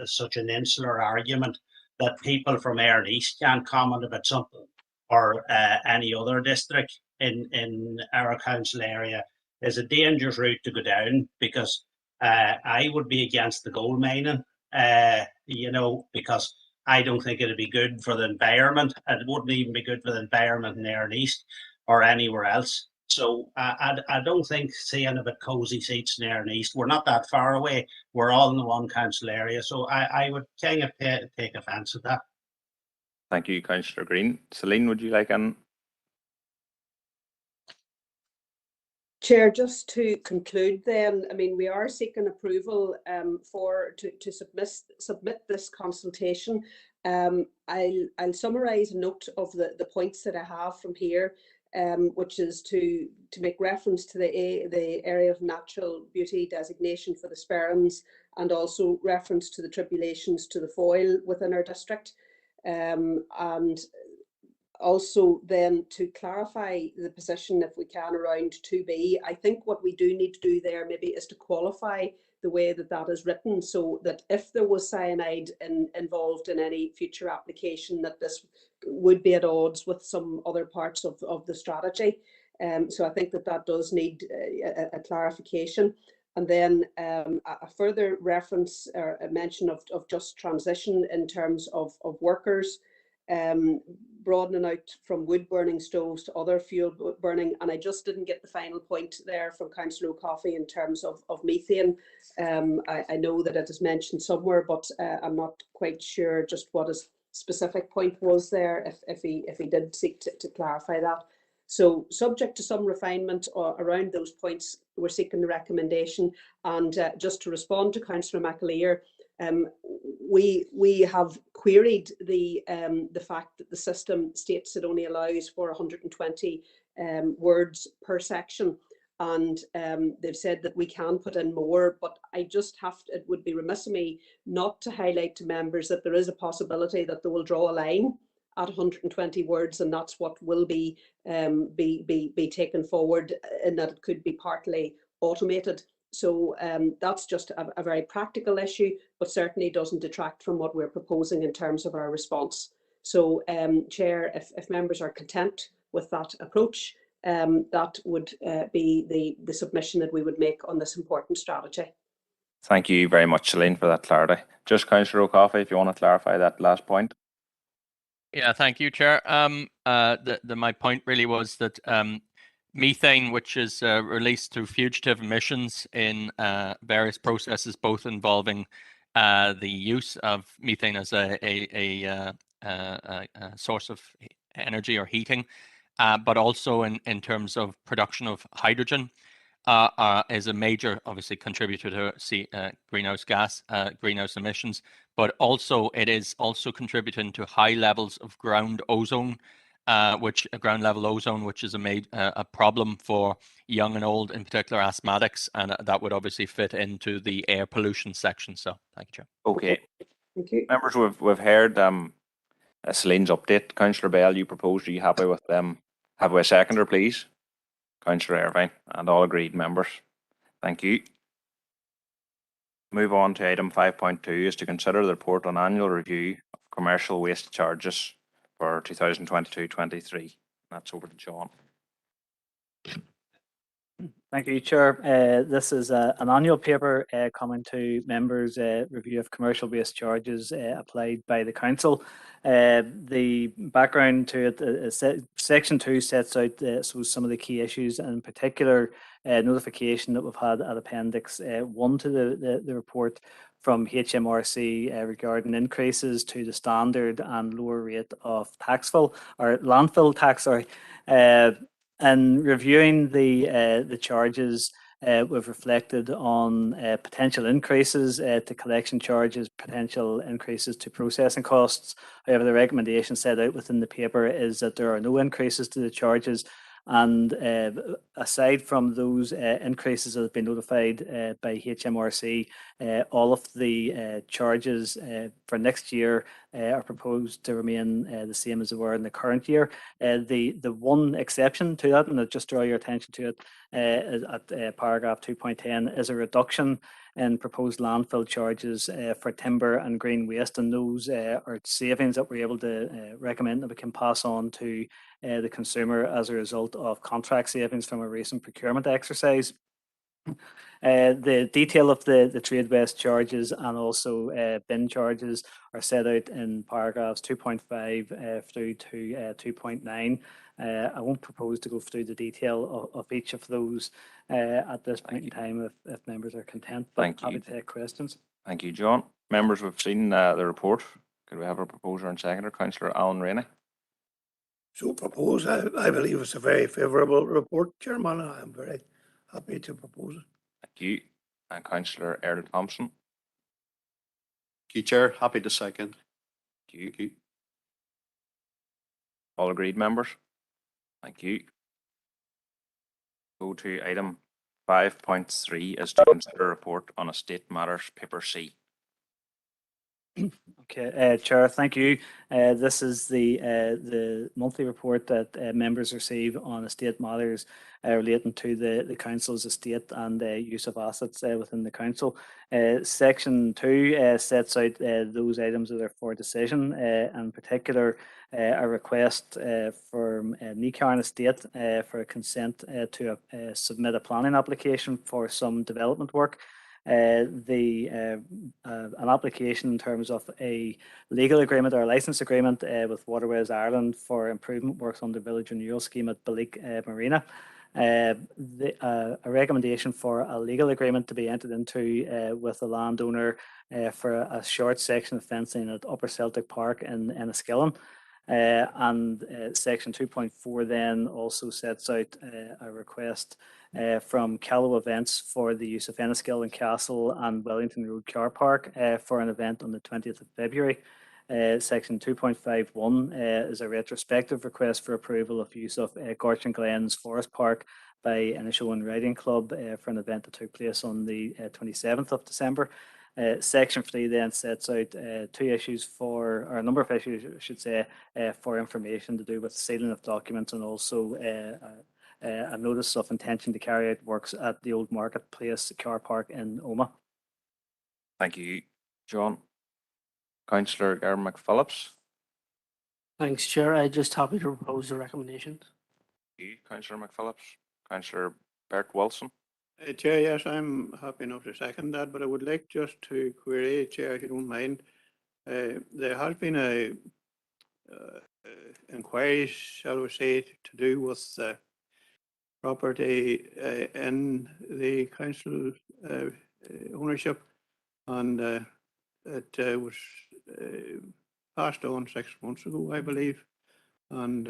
such an insular argument that people from Aaron East can't comment about something, or any other district in our council area, is a dangerous route to go down, because I would be against the gold mining, because I don't think it'd be good for the environment. It wouldn't even be good for the environment in Aaron East or anywhere else. So I don't think saying about cosy seats in Aaron East, we're not that far away. We're all in the one council area. So I would kind of take offence at that. Thank you, Councillor Green. Celine, would you like an? Chair, just to conclude then, I mean, we are seeking approval to submit this consultation. I'll summarise a note of the points that I have from here, which is to make reference to the area of natural beauty designation for the sperrins, and also reference to the tribulations to the foil within our district. And also then to clarify the position, if we can, around 2B. I think what we do need to do there maybe is to qualify the way that is written, so that if there was cyanide involved in any future application, that this would be at odds with some other parts of the strategy. So I think that does need a clarification. And then a further reference or a mention of just transition in terms of workers, broadening out from wood burning stoves to other fuel burning. And I just didn't get the final point there from Councillor O'Coffey in terms of methane. I know that it is mentioned somewhere, but I'm not quite sure just what his specific point was there, if he did seek to clarify that. So subject to some refinement around those points, we're seeking the recommendation. And just to respond to Councillor Mclaren, we have queried the fact that the system states it only allows for 120 words per section, and they've said that we can put in more, but it would be remiss of me not to highlight to members that there is a possibility that they will draw a line at 120 words, and that's what will be taken forward, in that it could be partly automated. So that's just a very practical issue, but certainly doesn't detract from what we're proposing in terms of our response. So, Chair, if members are content with that approach, that would be the submission that we would make on this important strategy. Thank you very much, Celine, for that clarity. Just Councillor O'Coffey, if you want to clarify that last point. Yeah, thank you, Chair. My point really was that methane, which is released through fugitive emissions in various processes, both involving the use of methane as a source of energy or heating, but also in terms of production of hydrogen, is a major, obviously, contributor to greenhouse emissions, but also it is also contributing to high levels of ground ozone, ground level ozone, which is a problem for young and old, in particular asthmatics, and that would obviously fit into the air pollution section. So, thank you, Chair. Okay. Thank you. Members, we've heard Celine's update. Councillor Bell, you proposed. Are you happy with them? Have we a seconder, please? Councillor Irvine, and all agreed members. Thank you. Move on to item 5.2 is to consider the report on annual review of commercial waste charges for 2022-23. That's over to John. Thank you, Chair. This is an annual paper coming to members' review of commercial waste charges applied by the Council. The background to it is Section 2 sets out some of the key issues, and in particular, notification that we've had at Appendix 1 to the report from HMRC regarding increases to the standard and lower rate of landfill tax. And reviewing the charges, we've reflected on potential increases to collection charges, potential increases to processing costs. However, the recommendation set out within the paper is that there are no increases to the charges. And aside from those increases that have been notified by HMRC, all of the charges for next year are proposed to remain the same as they were in the current year. The one exception to that, and I'll just draw your attention to it, at paragraph 2.10, is a reduction in proposed landfill charges for timber and green waste, and those are savings that we're able to recommend that we can pass on to the consumer as a result of contract savings from a recent procurement exercise. The detail of the trade waste charges and also bin charges are set out in paragraphs 2.5 through to 2.9. I won't propose to go through the detail of each of those at this point in time if members are content, but happy to take questions. Thank you, John. Members, we've seen the report. Could we have a proposer and seconder? Councillor Alan Rainey. So propose. I believe it's a very favourable report, Chairman. I'm very happy to propose it. Thank you. And Councillor Errol Thompson. Thank you, Chair. Happy to second. Thank you. All agreed, members? Thank you. Go to item 5.3 is to consider a report on estate matters, paper C. Okay, Chair, thank you. This is the monthly report that members receive on estate matters relating to the council's estate and use of assets within the council. Section 2 sets out those items that are for decision, in particular a request from Mclaren Estate for a consent to submit a planning application for some development work. An application in terms of a legal agreement or a licence agreement with Waterways Ireland for improvement works on the village renewal scheme at Balik Marina. A recommendation for a legal agreement to be entered into with the landowner for a short section of fencing at Upper Celtic Park in Enniskillen. And section 2.4 then also sets out a request from Callow Events for the use of Enniskillen Castle and Wellington Road Car Park for an event on the 20th of February. Section 2.51 is a retrospective request for approval of use of Gorchin Glens Forest Park by Initial One Riding Club for an event that took place on the 27th of December. Section 3 then sets out a number of issues, I should say, for information to do with sealing of documents and also a notice of intention to carry out works at the old marketplace car park in Oma. Thank you, John. Councillor Gavin McPhillips. Thanks, Chair. I'm just happy to propose the recommendations. Thank you, Councillor McPhillips. Councillor Bert Wilson. Chair, yes, I'm happy enough to second that, but I would like just to query, Chair, if you don't mind. There has been a inquiry, shall we say, to do with property in the council ownership, and it was passed on 6 months ago, I believe, and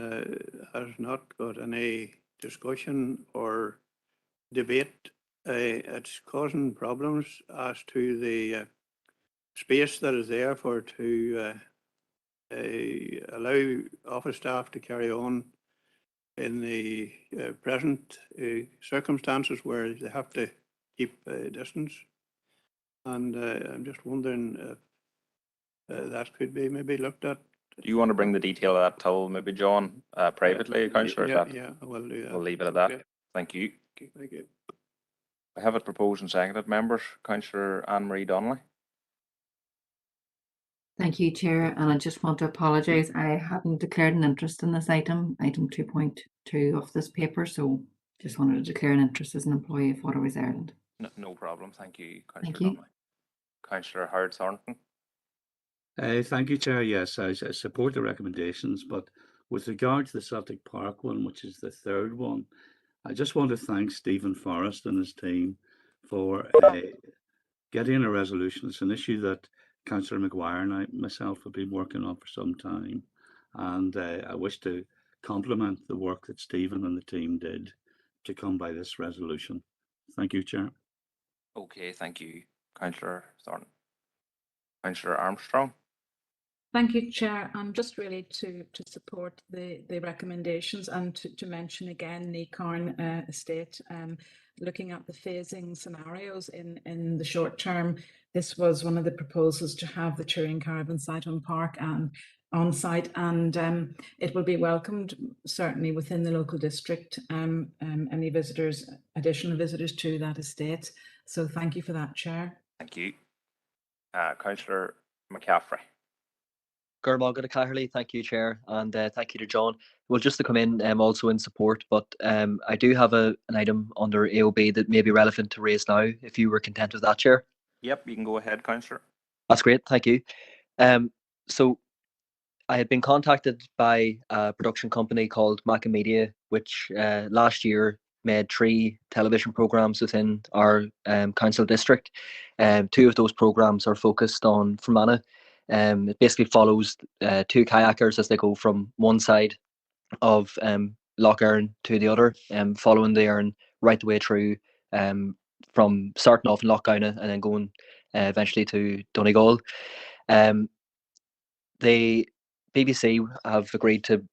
has not got any discussion or debate. It's causing problems as to the space that is there for to allow office staff to carry on in the present circumstances where they have to keep distance. And I'm just wondering if that could be maybe looked at. Do you want to bring the detail of that till maybe John privately, Councillor? Yeah, I will do that. We'll leave it at that. Okay. Thank you. Okay, thank you. I have it proposed and seconded. Members, Councillor Anne-Marie Donnelly. Thank you, Chair, and I just want to apologise. I hadn't declared an interest in this item 2.2 of this paper, so just wanted to declare an interest as an employee of Waterways Ireland. No problem. Thank you, Councillor Thank you. Donnelly. Councillor Howard Thornton. Thank you, Chair. Yes, I support the recommendations, but with regard to the Celtic Park one, which is the third one, I just want to thank Stephen Forrest and his team for getting a resolution. It's an issue that Councillor Mclaren and I myself have been working on for some time, and I wish to compliment the work that Stephen and the team did to come by this resolution. Thank you, Chair. Okay, thank you, Councillor Thornton. Councillor Armstrong. Thank you, Chair. Just really to support the recommendations and to mention again the Carn estate, looking at the phasing scenarios in the short term. This was one of the proposals to have the touring caravan site on park and on site, and it will be welcomed certainly within the local district, any visitors, additional visitors to that estate. So thank you for that, Chair. Thank you. Councillor McCaffrey. Thank you, Chair, and thank you to John. Well, just to come in also in support, but I do have an item under AOB that may be relevant to raise now, if you were content with that, Chair. Yep, you can go ahead, Councillor. That's great, thank you. So I had been contacted by a production company called Macmedia, which last year made 3 television programs within our council district. 2 of those programs are focused on Fermanagh. It basically follows 2 kayakers as they go from one side of Lough Erne to the other, following the Erne right the way through, from starting off in Lough Gowna and then going eventually to Donegal. The BBC have agreed to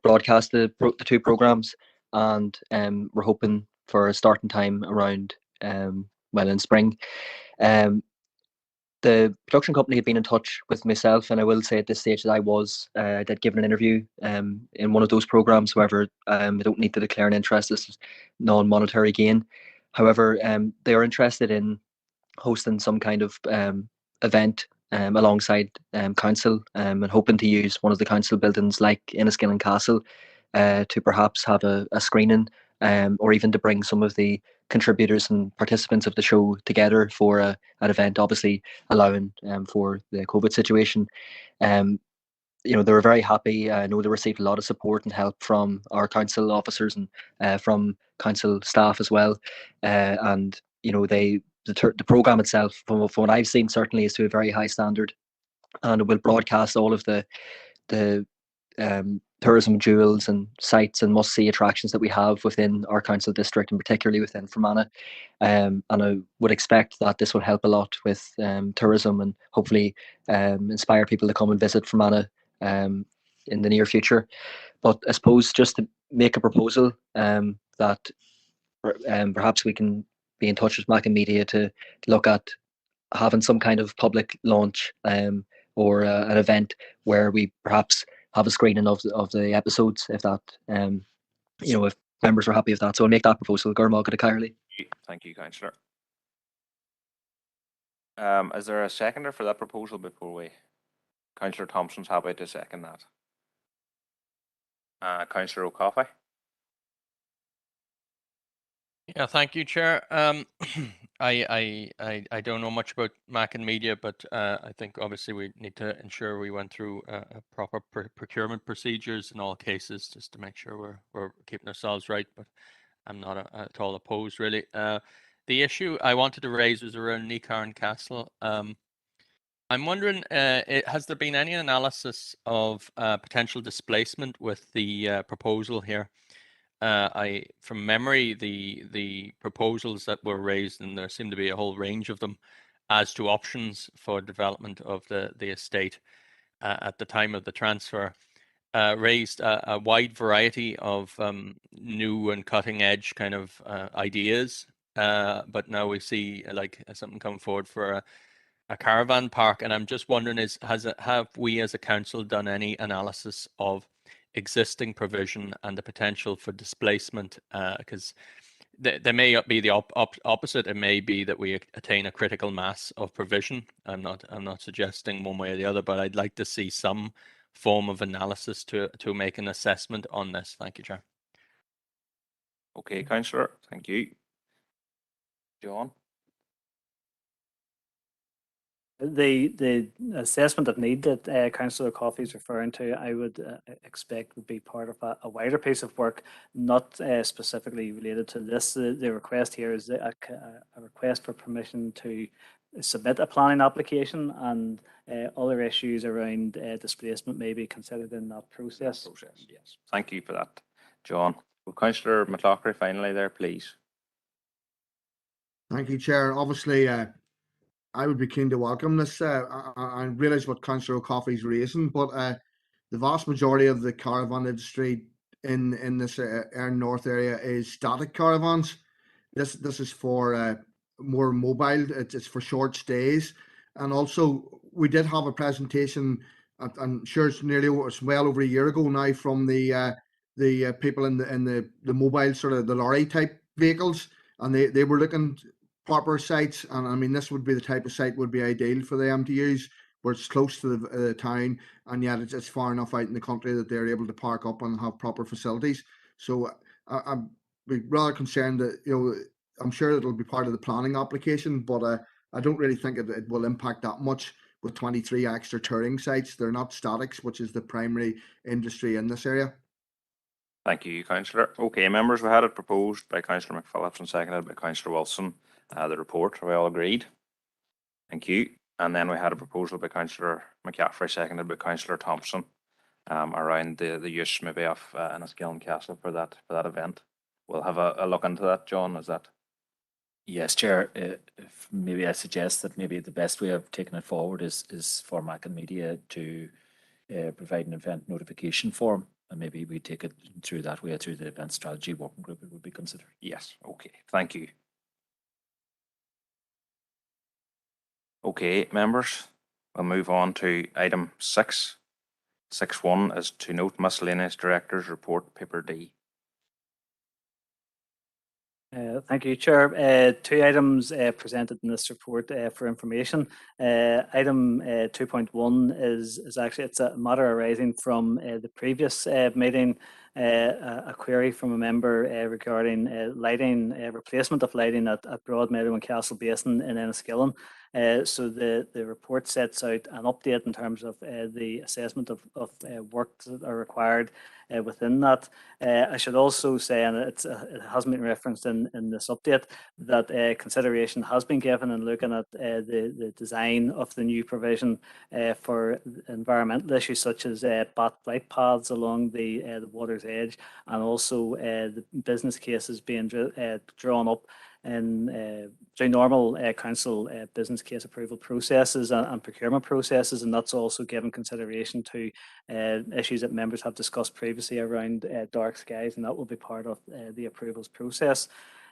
broadcast the 2 programs, and we're hoping for a starting time around in spring. The production company had been in touch with myself, and I will say at this stage that I did give an interview in one of those programs. However, I don't need to declare an interest. This is non-monetary gain. However, they are interested in hosting some kind of event alongside council, and hoping to use one of the council buildings like Enniskillen Castle to perhaps have a screening, or even to bring some of the contributors and participants of the show together for an event, obviously allowing for the COVID situation. They were very happy. I know they received a lot of support and help from our council officers and from council staff as well. And the programme itself, from what I've seen, certainly is to a very high standard, and it will broadcast all of the tourism jewels and sites and must-see attractions that we have within our council district, and particularly within Fermanagh. And I would expect that this will help a lot with tourism and hopefully inspire people to come and visit Fermanagh in the near future. But I suppose just to make a proposal that perhaps we can be in touch with Macmedia to look at having some kind of public launch or an event where we perhaps have a screening of the episodes, if that if members are happy with that. So I'll make that proposal. Gormagad Cairley. Thank you, councillor. Is there a seconder for that proposal before we? Councillor Thompson's happy to second that. Councillor O'Coffey. Yeah, thank you, Chair. I don't know much about Mac and Media, but I think obviously we need to ensure we went through a proper procurement procedures in all cases, just to make sure we're keeping ourselves right. But I'm not at all opposed, really. The issue I wanted to raise was around Necarn Castle. I'm wondering, has there been any analysis of potential displacement with the proposal here? From memory, the proposals that were raised, and there seemed to be a whole range of them, as to options for development of the estate at the time of the transfer, raised a wide variety of new and cutting edge kind of ideas. But now we see like something come forward for a caravan park, and I'm just wondering, have we as a council done any analysis of existing provision and the potential for displacement? Because there may be the opposite. It may be that we attain a critical mass of provision. I'm not suggesting one way or the other, but I'd like to see some form of analysis to make an assessment on this. Thank you, Chair. Okay, councillor. Thank you. John. The assessment of need that Councillor Coffey is referring to, I would expect would be part of a wider piece of work, not specifically related to this. The request here is a request for permission to submit a planning application, and other issues around displacement may be considered in that process. Yes. Thank you for that, John. Well, Councillor McLaughlin, finally there, please. Thank you, Chair. Obviously, I would be keen to welcome this. I realise what Councillor O'Coffey's raising, but the vast majority of the caravan industry in this Aaron North area is static caravans. This is for more mobile. It's for short stays, and also we did have a presentation. I'm sure it's well over a year ago now, from the people in the mobile sort of the lorry type vehicles, and they were looking proper sites, and I mean this would be the type of site would be ideal for them to use, where it's close to the town, and yet it's far enough out in the country that they're able to park up and have proper facilities. So I'm rather concerned that I'm sure it'll be part of the planning application, but I don't really think it will impact that much with 23 extra touring sites. They're not statics, which is the primary industry in this area. Thank you, councillor. Okay, members, we had it proposed by Councillor McPhillips and seconded by Councillor Wilson. The report, are we all agreed? Thank you. And then we had a proposal by Councillor McCaffrey, seconded by Councillor Thompson, around the use maybe of Enniskillen Castle for that event. We'll have a look into that, John. Is that? Yes, Chair. Maybe I suggest that maybe the best way of taking it forward is for Mac and Media to provide an event notification form, and maybe we take it through that way, through the event strategy working group. It would be considered. Yes. Okay. Thank you. Okay, members, we'll move on to item 6. 6.1 is to note miscellaneous directors report, paper D. Thank you, Chair. 2 items presented in this report for information. Item 2.1 is actually, it's a matter arising from the previous meeting, a query from a member regarding lighting, replacement of lighting at Broadmeadow and Castle Basin in Enniskillen. So the report sets out an update in terms of the assessment of work that are required within that. I should also say, and it hasn't been referenced in this update, that consideration has been given in looking at the design of the new provision for environmental issues such as flight paths along the water's edge, and also the business cases being drawn up in through normal council business case approval processes and procurement processes, and that's also given consideration to issues that members have discussed previously around dark skies, and that will be part of the approvals process.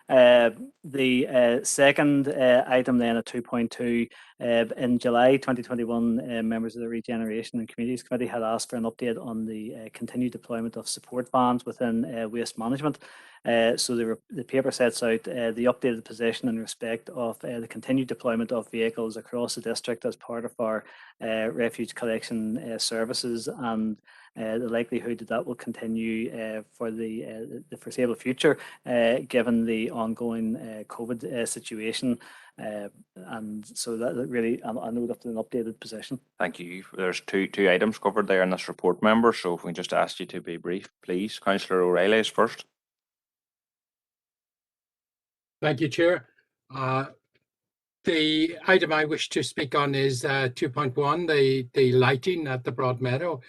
The second item then at 2.2, in July 2021, members of the Regeneration and Communities Committee had asked for an update on the continued deployment of support vans within waste management. So the paper sets out the updated position in respect of the continued deployment of vehicles across the district as part of our refuge collection services, and the likelihood that will continue for the foreseeable future, given the ongoing COVID situation. And so that really, I know that's an updated position. Thank you. There's two items covered there in this report, members. So if we just ask you to be brief, please. Councillor O'Reilly is first. Thank you, Chair. The item I wish to speak on is 2.1, the lighting at the Broadmeadow.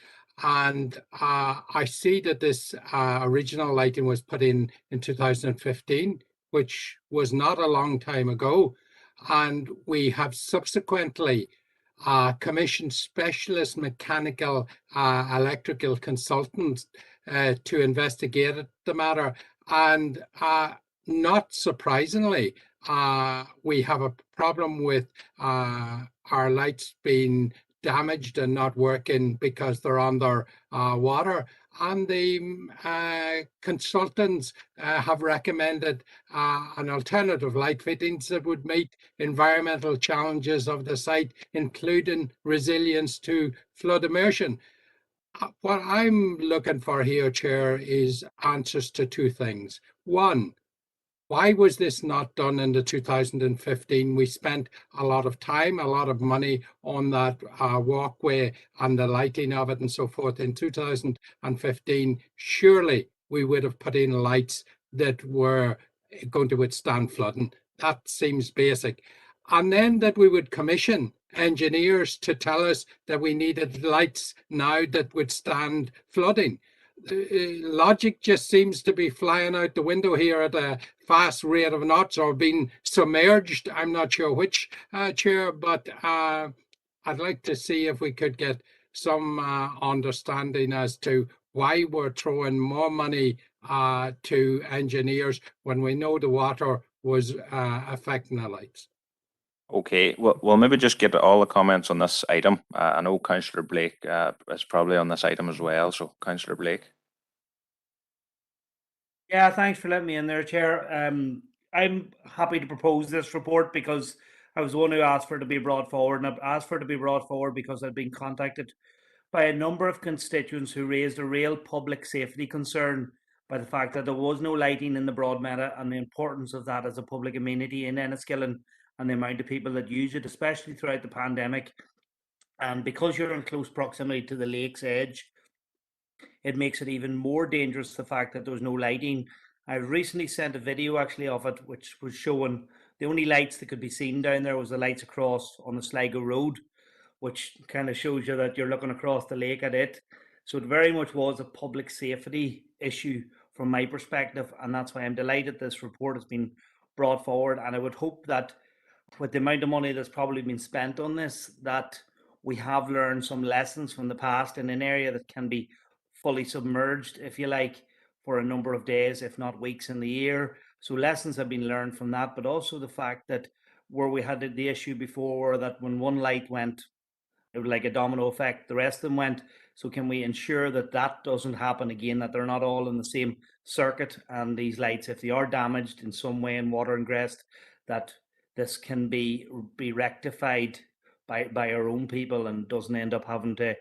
And I see that this original lighting was put in 2015, which was not a long time ago. And we have subsequently commissioned specialist mechanical electrical consultants to investigate the matter. And not surprisingly, we have a problem with our lights being damaged and not working because they're under water. And the consultants have recommended an alternative light fittings that would meet environmental challenges of the site, including resilience to flood immersion. What I'm looking for here, Chair, is answers to two things. One, why was this not done in the 2015? We spent a lot of time, a lot of money on that walkway and the lighting of it and so forth in 2015. Surely we would have put in lights that were going to withstand flooding. That seems basic. And then that we would commission engineers to tell us that we needed lights now that would stand flooding. Logic just seems to be flying out the window here at a fast rate of knots, or being submerged. I'm not sure which, Chair, but I'd like to see if we could get some understanding as to why we're throwing more money to engineers when we know the water was affecting the lights. Okay, well, we'll maybe just get all the comments on this item. I know Councillor Blake is probably on this item as well. So, Councillor Blake. Yeah, thanks for letting me in there, Chair. I'm happy to propose this report because I was the one who asked for it to be brought forward, and I've asked for it to be brought forward because I've been contacted by a number of constituents who raised a real public safety concern by the fact that there was no lighting in the Broadmeadow and the importance of that as a public amenity in Enniskillen, and the amount of people that use it, especially throughout the pandemic. And because you're in close proximity to the lake's edge, it makes it even more dangerous, the fact that there was no lighting. I recently sent a video actually of it, which was showing the only lights that could be seen down there was the lights across on the Sligo Road, which kind of shows you that you're looking across the lake at it. So it very much was a public safety issue from my perspective, and that's why I'm delighted this report has been brought forward. And I would hope that with the amount of money that's probably been spent on this, that we have learned some lessons from the past in an area that can be fully submerged, if you like, for a number of days, if not weeks in the year. So lessons have been learned from that, but also the fact that where we had the issue before that when one light went, it was like a domino effect, the rest of them went. So can we ensure that that doesn't happen again, that they're not all in the same circuit, and these lights, if they are damaged in some way in Water and Grest, that this can be rectified by our own people and doesn't end up having to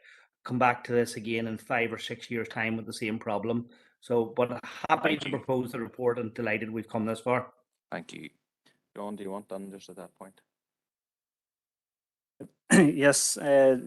come back to this again in 5 or 6 years' time with the same problem. So, but happy to propose the report and delighted we've come this far. Thank you. John, do you want done just at that point? Yes,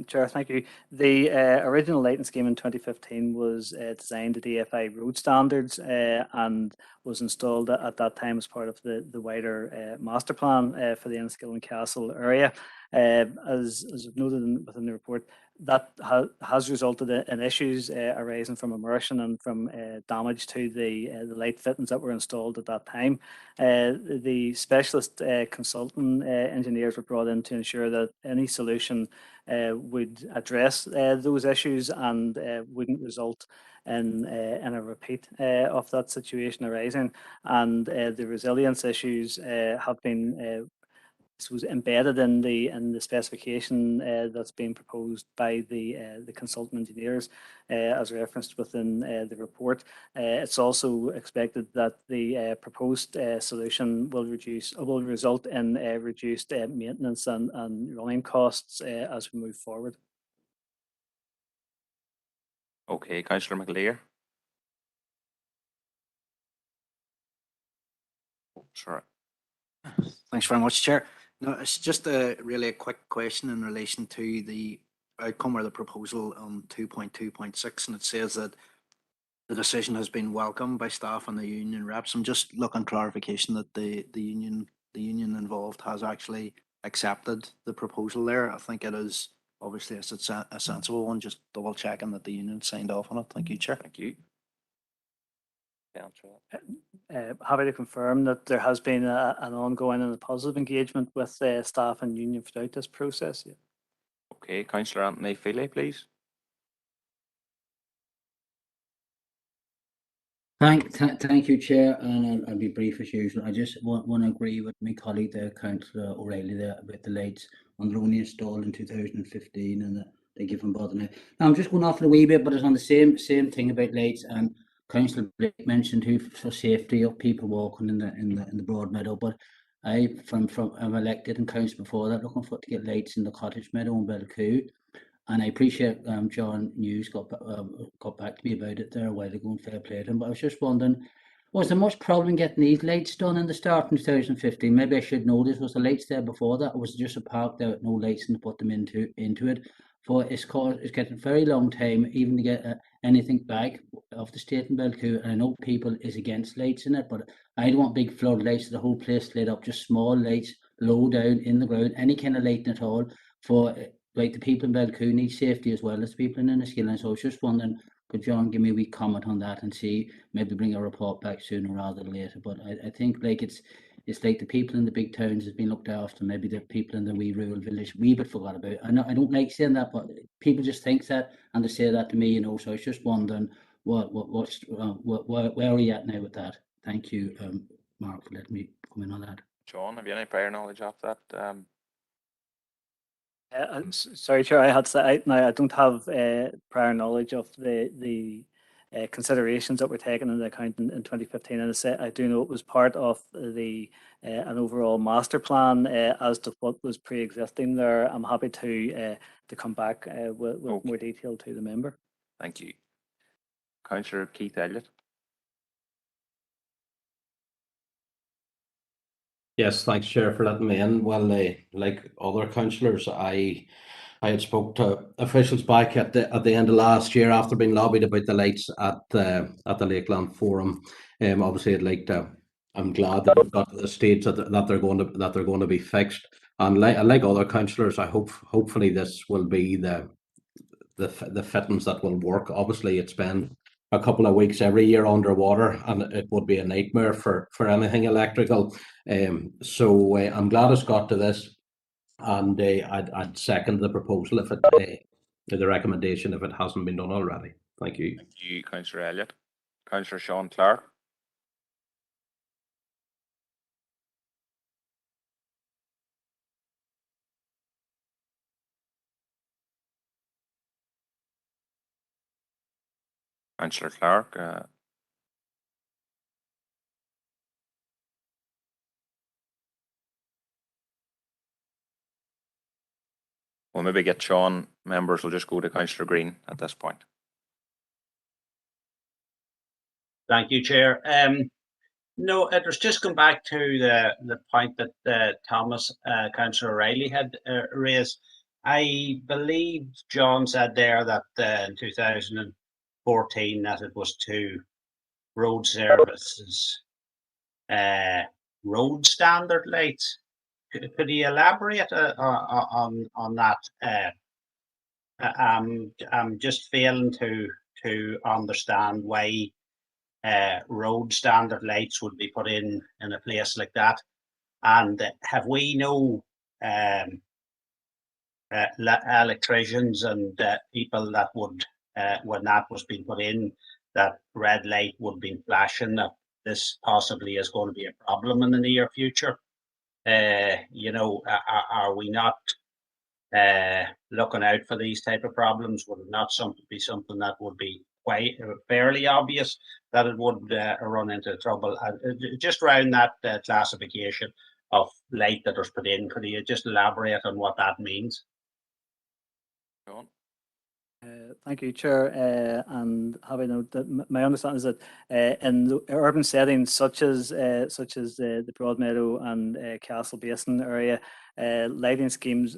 Chair, thank you. The original lighting scheme in 2015 was designed to DFI road standards and was installed at that time as part of the wider master plan for the Enniskillen Castle area. As noted within the report, that has resulted in issues arising from immersion and from damage to the light fittings that were installed at that time. The specialist consultant engineers were brought in to ensure that any solution solution would address those issues and wouldn't result in a repeat of that situation arising. And the resilience issues have been was embedded in the specification that's being proposed by the consultant engineers, as referenced within the report. It's also expected that the proposed solution will result in reduced maintenance and running costs as we move forward. Okay, Councillor McAleer. Oh, sorry. Thanks very much, Chair. No, it's just really a quick question in relation to the outcome or the proposal on 2.2.6, and it says that the decision has been welcomed by staff and the union reps. I'm just looking clarification that the union involved has actually accepted the proposal there. I think it is obviously a sensible one. Just double checking that the union signed off on it. Thank you, Chair. Thank you. Happy to confirm that there has been an ongoing and a positive engagement with staff and union throughout this process. Yeah. Okay, Councillor Anthony Feely, please. Thank you, Chair, and I'll be brief as usual. I just want to agree with my colleague there, Councillor O'Reilly, there about the lights on the only installed in 2015, and they give them bother now. Now I'm just going off a wee bit, but it's on the same thing about lights. And Councillor Blake mentioned who for safety of people walking in the broad meadow, but I'm elected and council before that, looking for to get lights in the cottage meadow in Belcoo. And I appreciate John News got back to me about it there a while ago, and fair play to him. But I was just wondering, was there much problem getting these lights done in the start in 2015? Maybe I should know this. Was the lights there before that, or was it just a park there with no lights and put them into it? For it's getting a very long time even to get anything back of the state in Belcoo. And I know people is against lights in it, but I don't want big floodlights, the whole place lit up. Just small lights, low down in the ground, any kind of lighting at all for. Like the people in Belcoo need safety as well as the people in Enniskillen. So I was just wondering, could John give me a wee comment on that and see, maybe bring a report back sooner rather than later? But I think like it's like the people in the big towns has been looked after, maybe the people in the wee rural village wee bit forgot about. I don't like saying that, but people just think that and they say that to me, you know. So I was just wondering where are we at now with that? Thank you, Mark, for letting me come in on that. John, have you any prior knowledge of that? Sorry, Chair, I had to say, I don't have prior knowledge of the considerations that were taken into account in 2015. And I do know it was part of an overall master plan as to what was pre-existing there. I'm happy to come back with more detail to the member. Thank you. Councillor Keith Elliott. Yes, thanks, Chair, for letting me in. Well, like other councillors, I had spoke to officials back at the end of last year after being lobbied about the lights at the Lakeland Forum. Obviously, I'm glad that we've got to the stage that they're going to be fixed. And like other councillors, I hopefully this will be the fittings that will work. Obviously, it's been a couple of weeks every year underwater, and it would be a nightmare for anything electrical. So I'm glad it's got to this, and I'd second the proposal if the recommendation if it hasn't been done already. Thank you. Thank you, Councillor Elliott. Councillor Sean Clark. Councillor Clark. We'll maybe get Sean. Members will just go to Councillor Green at this point. Thank you, Chair. No, it was just going back to the point that Thomas, Councillor O'Reilly had raised. I believe John said there that in 2014 that it was to road services road standard lights. Could you elaborate on that? I'm just failing to understand why road standard lights would be put in a place like that. And have we no electricians and people that would, when that was being put in, that red light would be flashing, that this possibly is going to be a problem in the near future. You know, are we not looking out for these type of problems? Would it not be something that would be quite fairly obvious that it would run into trouble? Just around that classification of light that was put in, could you just elaborate on what that means? John? Thank you, Chair. And have I note that my understanding is that in the urban settings such as the Broadmeadow and Castle Basin area, lighting schemes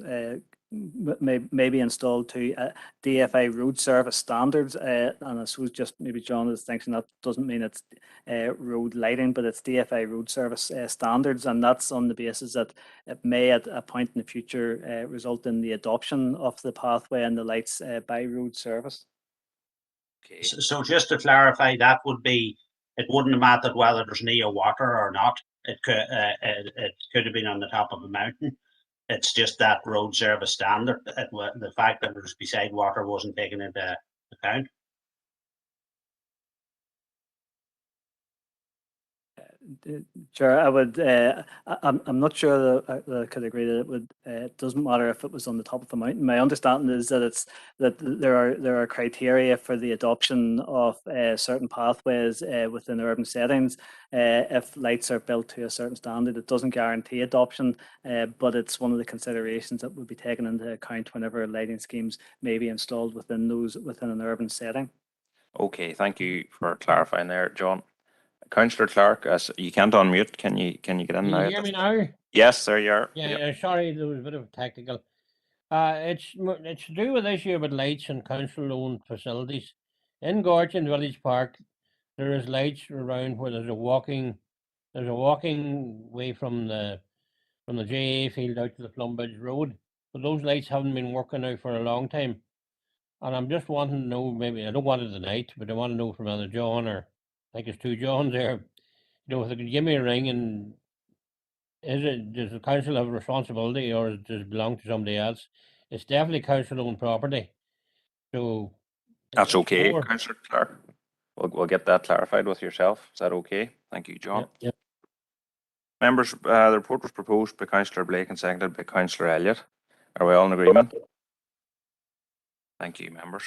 may be installed to DFI road service standards. And I suppose just maybe John is thinking that doesn't mean it's road lighting, but it's DFI road service standards, and that's on the basis that it may at a point in the future result in the adoption of the pathway and the lights by road service. Okay. So just to clarify, that would be, it wouldn't have mattered whether there's near water or not. It could have been on the top of a mountain. It's just that road service standard. The fact that it was beside water wasn't taken into account. Chair, I would. I'm not sure that I could agree that it would. It doesn't matter if it was on the top of a mountain. My understanding is that there are criteria for the adoption of certain pathways within urban settings. If lights are built to a certain standard, it doesn't guarantee adoption, but it's one of the considerations that would be taken into account whenever lighting schemes may be installed within an urban setting. Okay, thank you for clarifying there, John. Councillor Clark, as you can't unmute, can you get in Can now? you hear me now? Yes, there you are. Yeah, Yep. yeah, sorry, there was a bit of technical. It's to do with issue with lights and council-owned facilities. In Gorgon Village Park, there is lights around where there's a walking way from the JA field out to the Plumbridge Road. But those lights haven't been working now for a long time. And I'm just wanting to know, maybe I don't want it tonight, but I want to know from either John or I think it's two Johns there. You know, if they could give me a ring, and does the council have a responsibility or does it belong to somebody else? It's definitely council-owned property. So That's okay, Councillor Clark. We'll get that clarified with yourself. Is that okay? Thank you, John. Yep. Members, the report was proposed by Councillor Blake and seconded by Councillor Elliott. Are we all in agreement? Thank you, members.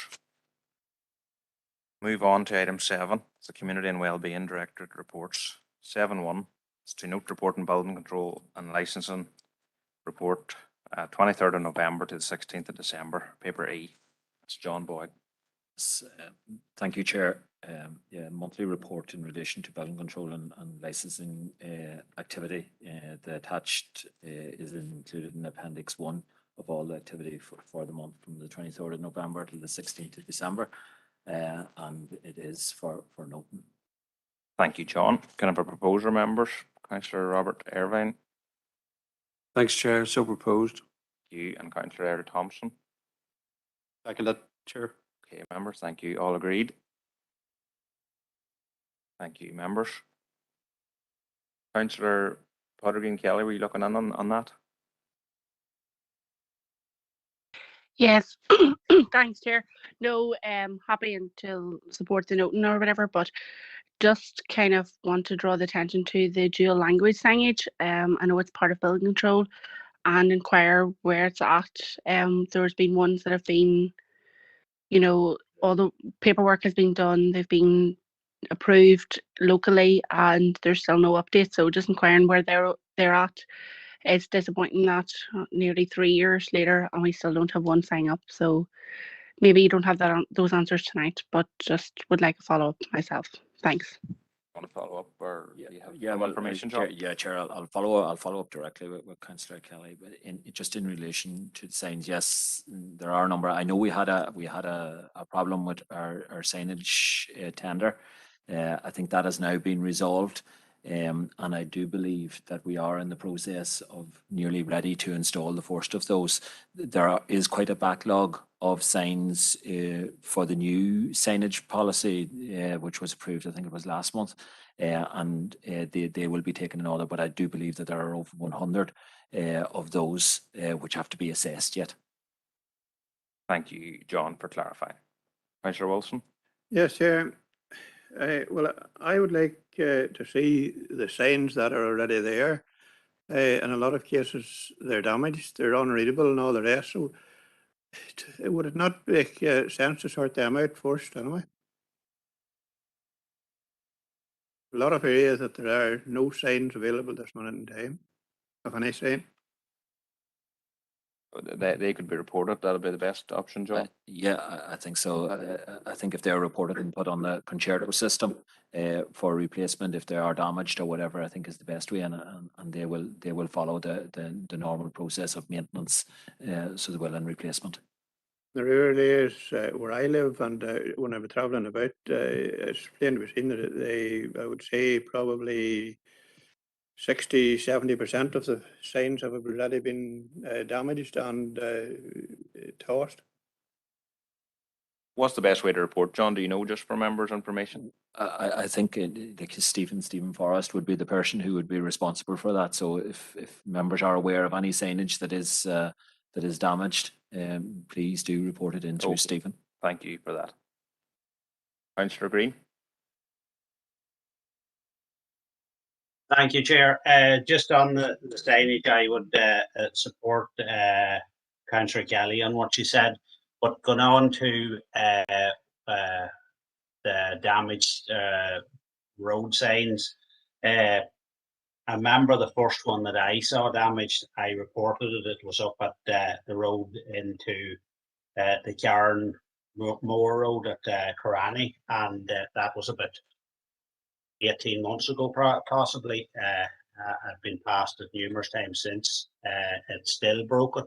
Move on to item 7. It's the Community and Wellbeing Directorate reports. 7.1. It's to note report on building control and licensing report 23rd of November to the 16th of December, paper E. It's John Boyd. Thank you, Chair. Yeah, monthly report in relation to building control and licensing activity. The attached is included in Appendix 1 of all the activity for the month from the 23rd of November to the 16th of December. And it is for noting. Thank you, John. Can I have a proposer, members? Councillor Robert Irvine. Thanks, Chair. So proposed. You and Councillor Eric Thompson. Seconded, Chair. Okay, members, thank you. All agreed? Thank you, members. Councillor Pottergreen Kelly, were you looking in on that? Yes, thanks, Chair. No, happy to support the noting or whatever, but just kind of want to draw the attention to the dual language signage. I know it's part of building control, and inquire where it's at. There's been ones that have been, you know, all the paperwork has been done, they've been approved locally, and there's still no update. So just inquiring where they're at. It's disappointing that nearly 3 years later and we still don't have one sign up. So maybe you don't have those answers tonight, but just would like a follow up myself. Thanks. Want to follow up, or do you have more information, Chair, John? Chair, I'll follow up directly with Councillor Kelly. But in relation to the signs, yes, there are a number. I know we had a problem with our signage tender. I think that has now been resolved. And I do believe that we are in the process of nearly ready to install the first of those. There is quite a backlog of signs for the new signage policy, which was approved, I think it was last month, and they will be taken in order. But I do believe that there are over 100 of those which have to be assessed yet. Thank you, John, for clarifying. Councillor Wilson? Yes, Chair. Well, I would like to see the signs that are already there. In a lot of cases, they're damaged, they're unreadable and all the rest. So would it not make sense to sort them out first anyway? A lot of areas that there are no signs available this minute in time of any sign. They could be reported. That'll be the best option, John. Yeah, I think so. I think if they're reported and put on the concerto system for replacement, if they are damaged or whatever, I think is the best way, and they will follow the normal process of maintenance, so they will in replacement. The rural areas where I live and when I was travelling about, it's plain to be seen that I would say probably 60–70% of the signs have already been damaged and tossed. What's the best way to report, John? Do you know, just for members' information? I think like Stephen Forrest would be the person who would be responsible for that. So if members are aware of any signage that is damaged, please do report it into Stephen. Thank you for that. Councillor Green? Thank you, Chair. Just on the signage, I would support Councillor Kelly on what she said, but going on to the damaged road signs, I remember the first one that I saw damaged, I reported it. It was up at the road into the Cairn Moor Road at Corani, and that was about 18 months ago, possibly. I've been past it numerous times since. It's still broken.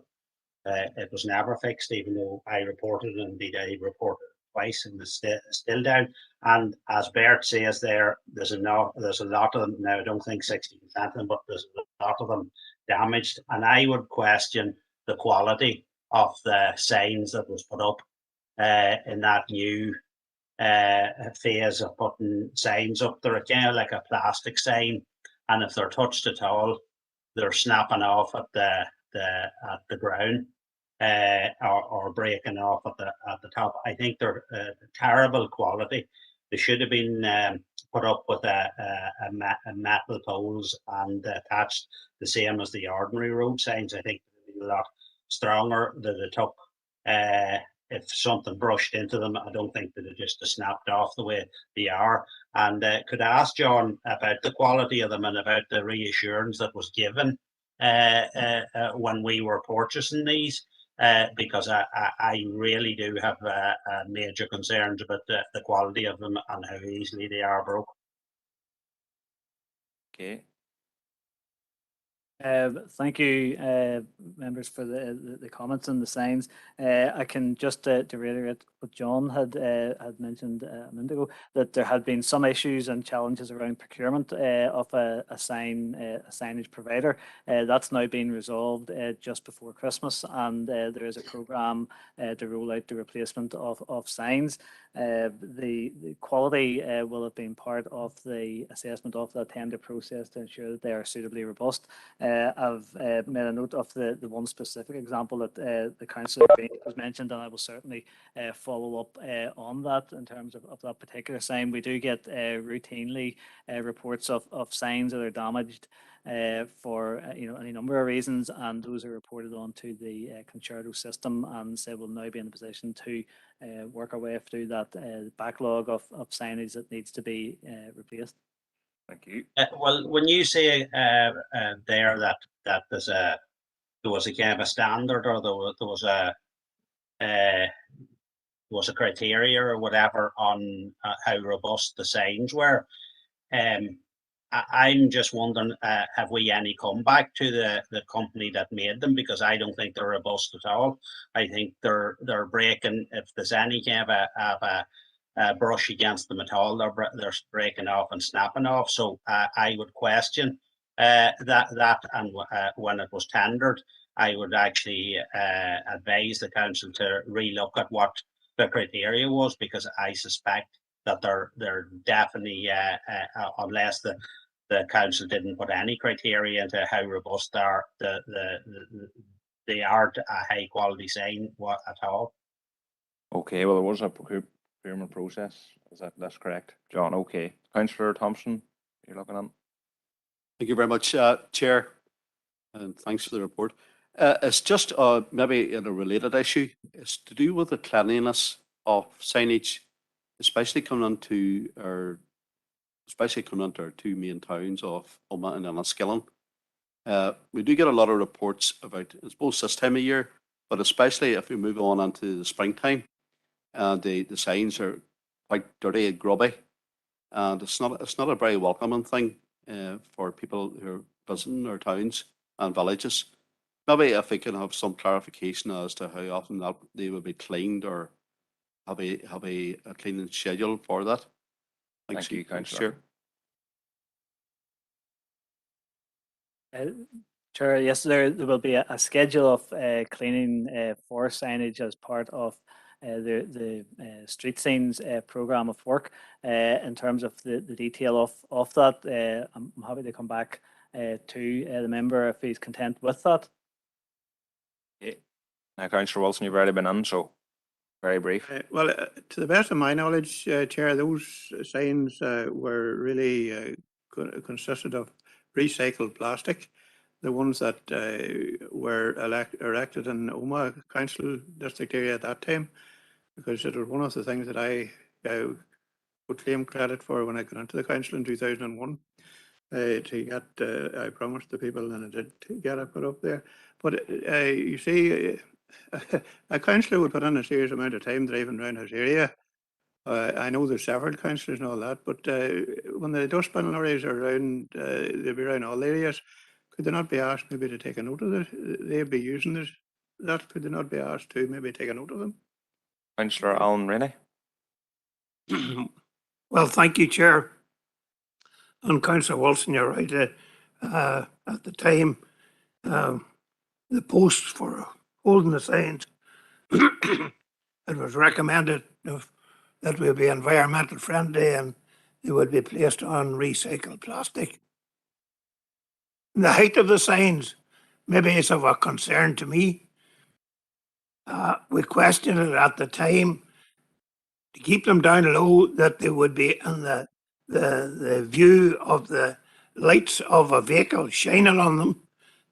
It was never fixed, even though I reported it. Indeed, I reported it twice, and it's still down. And as Bert says there, there's a lot of them now. I don't think 60% of them, but there's a lot of them damaged. And I would question the quality of the signs that was put up in that new phase of putting signs up. They're kind of like a plastic sign, and if they're touched at all, they're snapping off at the ground or breaking off at the top. I think they're terrible quality. They should have been put up with a metal poles and attached the same as the ordinary road signs. I think they'd be a lot stronger that it took. If something brushed into them, I don't think that it just snapped off the way they are. And could I ask John about the quality of them and about the reassurance that was given when we were purchasing these? Because I really do have major concerns about the quality of them and how easily they are broke. Okay. Thank you, members, for the comments and the signs. I can just to reiterate what John had mentioned a minute ago, that there had been some issues and challenges around procurement of a signage provider. That's now been resolved just before Christmas, and there is a programme to roll out the replacement of signs. The quality will have been part of the assessment of that tender process to ensure that they are suitably robust. I've made a note of the one specific example that the Councillor has mentioned, and I will certainly follow up on that in terms of that particular sign. We do get routinely reports of signs that are damaged for any number of reasons, and those are reported onto the concerto system, and so we'll now be in a position to work our way through that backlog of signage that needs to be replaced. Thank you. Well, when you say there that there was a kind of a standard, or there was a criteria or whatever on how robust the signs were, I'm just wondering, have we any comeback to the company that made them? Because I don't think they're robust at all. I think they're breaking. If there's any kind of a brush against them at all, they're breaking off and snapping off. So I would question that, and when it was tendered, I would actually advise the council to relook at what the criteria was, because I suspect that they're definitely, unless the council didn't put any criteria into how robust they aren't a high quality sign at all. Okay, well, there was a procurement process. That's correct, John? Okay. Councillor Thompson, you're looking on. Thank you very much, Chair, and thanks for the report. It's just maybe in a related issue. It's to do with the cleanliness of signage, especially coming into our two main towns of Omagh and Enniskillen. We do get a lot of reports about, I suppose, this time of year, but especially if we move on into the springtime, the signs are quite dirty and grubby, and it's not a very welcoming thing for people who are visiting our towns and villages. Maybe if we can have some clarification as to how often that they will be cleaned, or have a cleaning schedule for that. Thank you, Councillor. Chair, yes, there will be a schedule of cleaning for signage as part of the street signs program of work. In terms of the detail of that, I'm happy to come back to the member if he's content with that. Now, Councillor Wilson, you've already been on, so very brief. Well, to the best of my knowledge, Chair, those signs were really consisted of recycled plastic. The ones that were erected in Omagh Council District area at that time, because it was one of the things that I would claim credit for when I got into the council in 2001. To get, I promised the people, and I did get it put up there. But you see, a councillor would put in a serious amount of time driving around his area. I know there's several councillors and all that, but when the dustbin lorries are around, they'll be around all areas. Could they not be asked maybe to take a note of it? They'd be using this. That could they not be asked to maybe take a note of them? Councillor Alan Rennie. Well, thank you, Chair. And Councillor Wilson, you're right. At the time, the posts for holding the signs, it was recommended that we be environmental friendly and they would be placed on recycled plastic. The height of the signs maybe is of a concern to me. We questioned it at the time to keep them down low, that they would be in the view of the lights of a vehicle shining on them,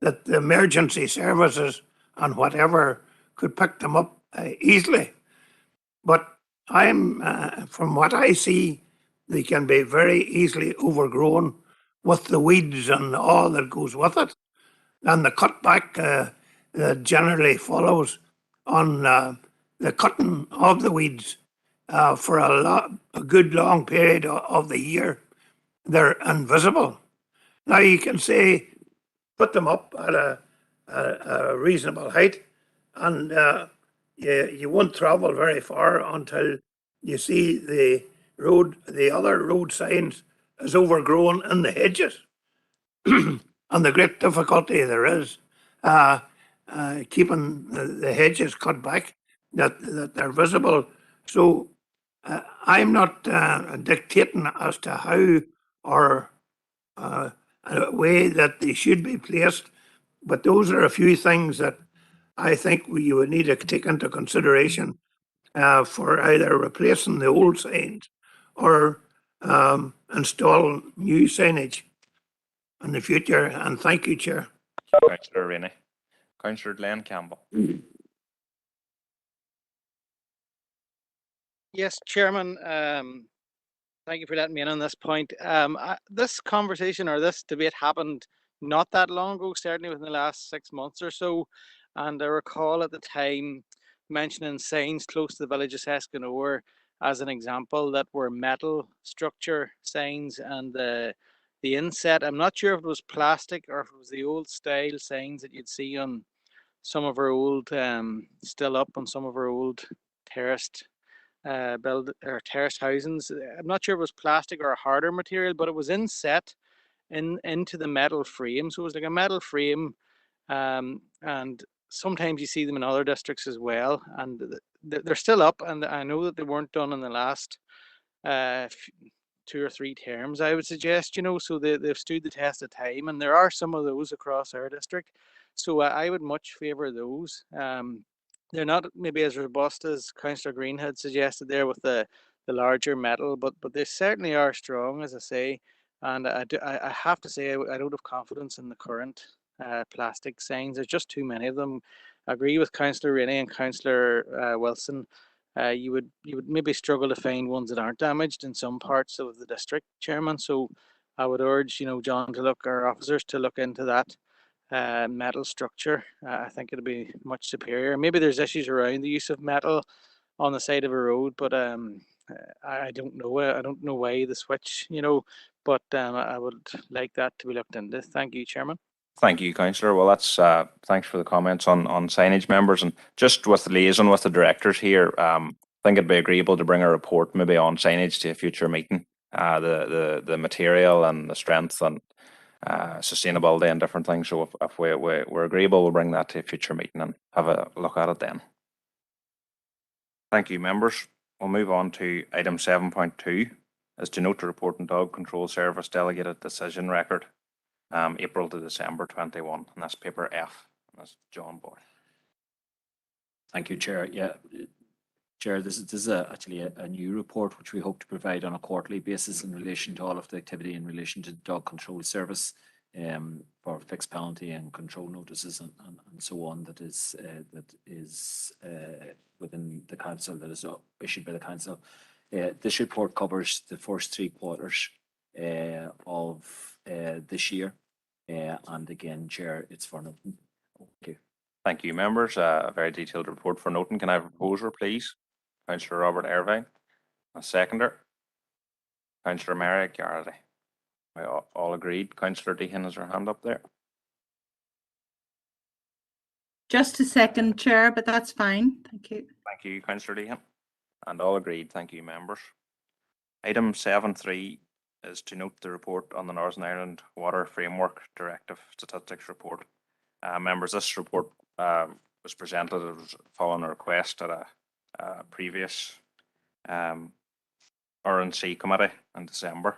that the emergency services and whatever could pick them up easily. But from what I see, they can be very easily overgrown with the weeds and all that goes with it. And the cutback generally follows on the cutting of the weeds for a good long period of the year. They're invisible. Now you can say, put them up at a reasonable height, and you won't travel very far until you see the other road signs is overgrown in the hedges. And the great difficulty there is keeping the hedges cut back, that they're visible. So I'm not dictating as to how or a way that they should be placed, but those are a few things that I think you would need to take into consideration for either replacing the old signs or install new signage in the future. And thank you, Chair. Councillor Rennie. Councillor Glenn Campbell. Yes, Chairman. Thank you for letting me in on this point. This conversation or this debate happened not that long ago, certainly within the last 6 months or so. And I recall at the time mentioning signs close to the village of Escanore as an example that were metal structure signs, and the inset, I'm not sure if it was plastic or if it was the old style signs that you'd see on some of our old, still up on some of our old terraced terraced housings. I'm not sure if it was plastic or a harder material, but it was inset into the metal frame. So it was like a metal frame, and sometimes you see them in other districts as well, and they're still up, and I know that they weren't done in the last 2 or 3 terms, I would suggest, so they've stood the test of time, and there are some of those across our district. So I would much favour those. they're not maybe as robust as Councillor Green had suggested there with the larger metal, but they certainly are strong, as I say. And I have to say I don't have confidence in the current plastic signs. There's just too many of them. I agree with Councillor Rainey and Councillor Wilson. You would maybe struggle to find ones that aren't damaged in some parts of the district, Chairman. So I would urge, John, to look, our officers to look into that metal structure. I think it'll be much superior. Maybe there's issues around the use of metal on the side of a road, but I don't know. I don't know why the switch, but I would like that to be looked into. Thank you, Chairman. Thank you, Councillor. Well, that's thanks for the comments on signage, members, and just with the liaison with the directors here. I think it'd be agreeable to bring a report maybe on signage to a future meeting. The material and the strength and sustainability and different things. So if we're agreeable, we'll bring that to a future meeting and have a look at it then. Thank you, members. We'll move on to item 7.2, is to note the report on Dog Control Service Delegated Decision Record, April to December 21, and that's paper F. And that's John Boyd. Thank you, Chair. Yeah, Chair, this is actually a new report which we hope to provide on a quarterly basis in relation to all of the activity in relation to the Dog Control Service, for fixed penalty and control notices and so on that is within the council, that is issued by the council. This report covers the first 3 quarters of this year, and again, Chair, it's for noting. Okay. Thank you, members. A very detailed report for noting. Can I have a proposer, please? Councillor Robert Irvine. A seconder. Councillor Mary Garrity. We all agreed. Councillor Deehan has her hand up there. Just a second, Chair, but that's fine. Thank you. Thank you, Councillor Deehan. And all agreed. Thank you, members. Item 7.3 is to note the report on the Northern Ireland Water Framework Directive Statistics Report. Members, this report was presented following a request at a previous R&C committee in December.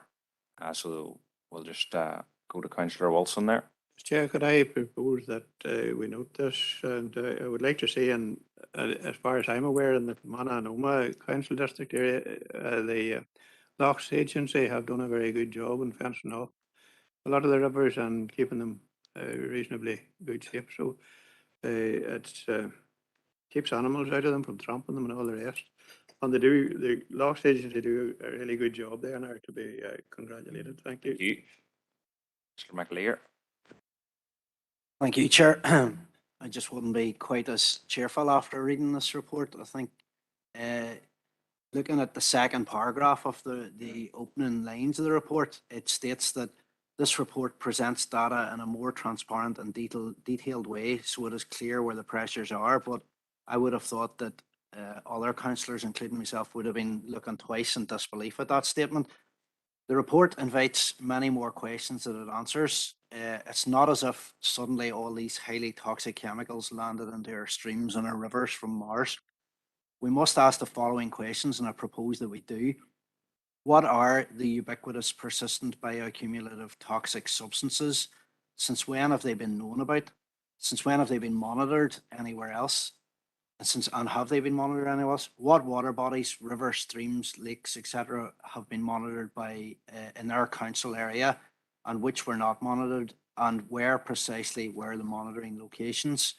So we'll just go to Councillor Wilson there. Chair, could I propose that we note this? And I would like to say, and as far as I'm aware, in the Fermanagh and Omagh Council District area, the Lochs Agency have done a very good job in fencing off a lot of the rivers and keeping them reasonably good shape. So it keeps animals out of them from trampling them and all the rest. And the Lochs Agency do a really good job there and are to be congratulated. Thank you. Thank you. Mr. McLaren. Thank you, Chair. I just wouldn't be quite as cheerful after reading this report. I think looking at the second paragraph of the opening lines of the report, it states that this report presents data in a more transparent and detailed way, so it is clear where the pressures are. But I would have thought that other councillors, including myself, would have been looking twice in disbelief at that statement. The report invites many more questions than it answers. It's not as if suddenly all these highly toxic chemicals landed into our streams and our rivers from Mars. We must ask the following questions, and I propose that we do. What are the ubiquitous, persistent, bioaccumulative toxic substances? Since when have they been known about? Since when have they been monitored anywhere else? And have they been monitored anywhere else? What water bodies, rivers, streams, lakes, etc., have been monitored by in our council area, and which were not monitored, and where precisely were the monitoring locations?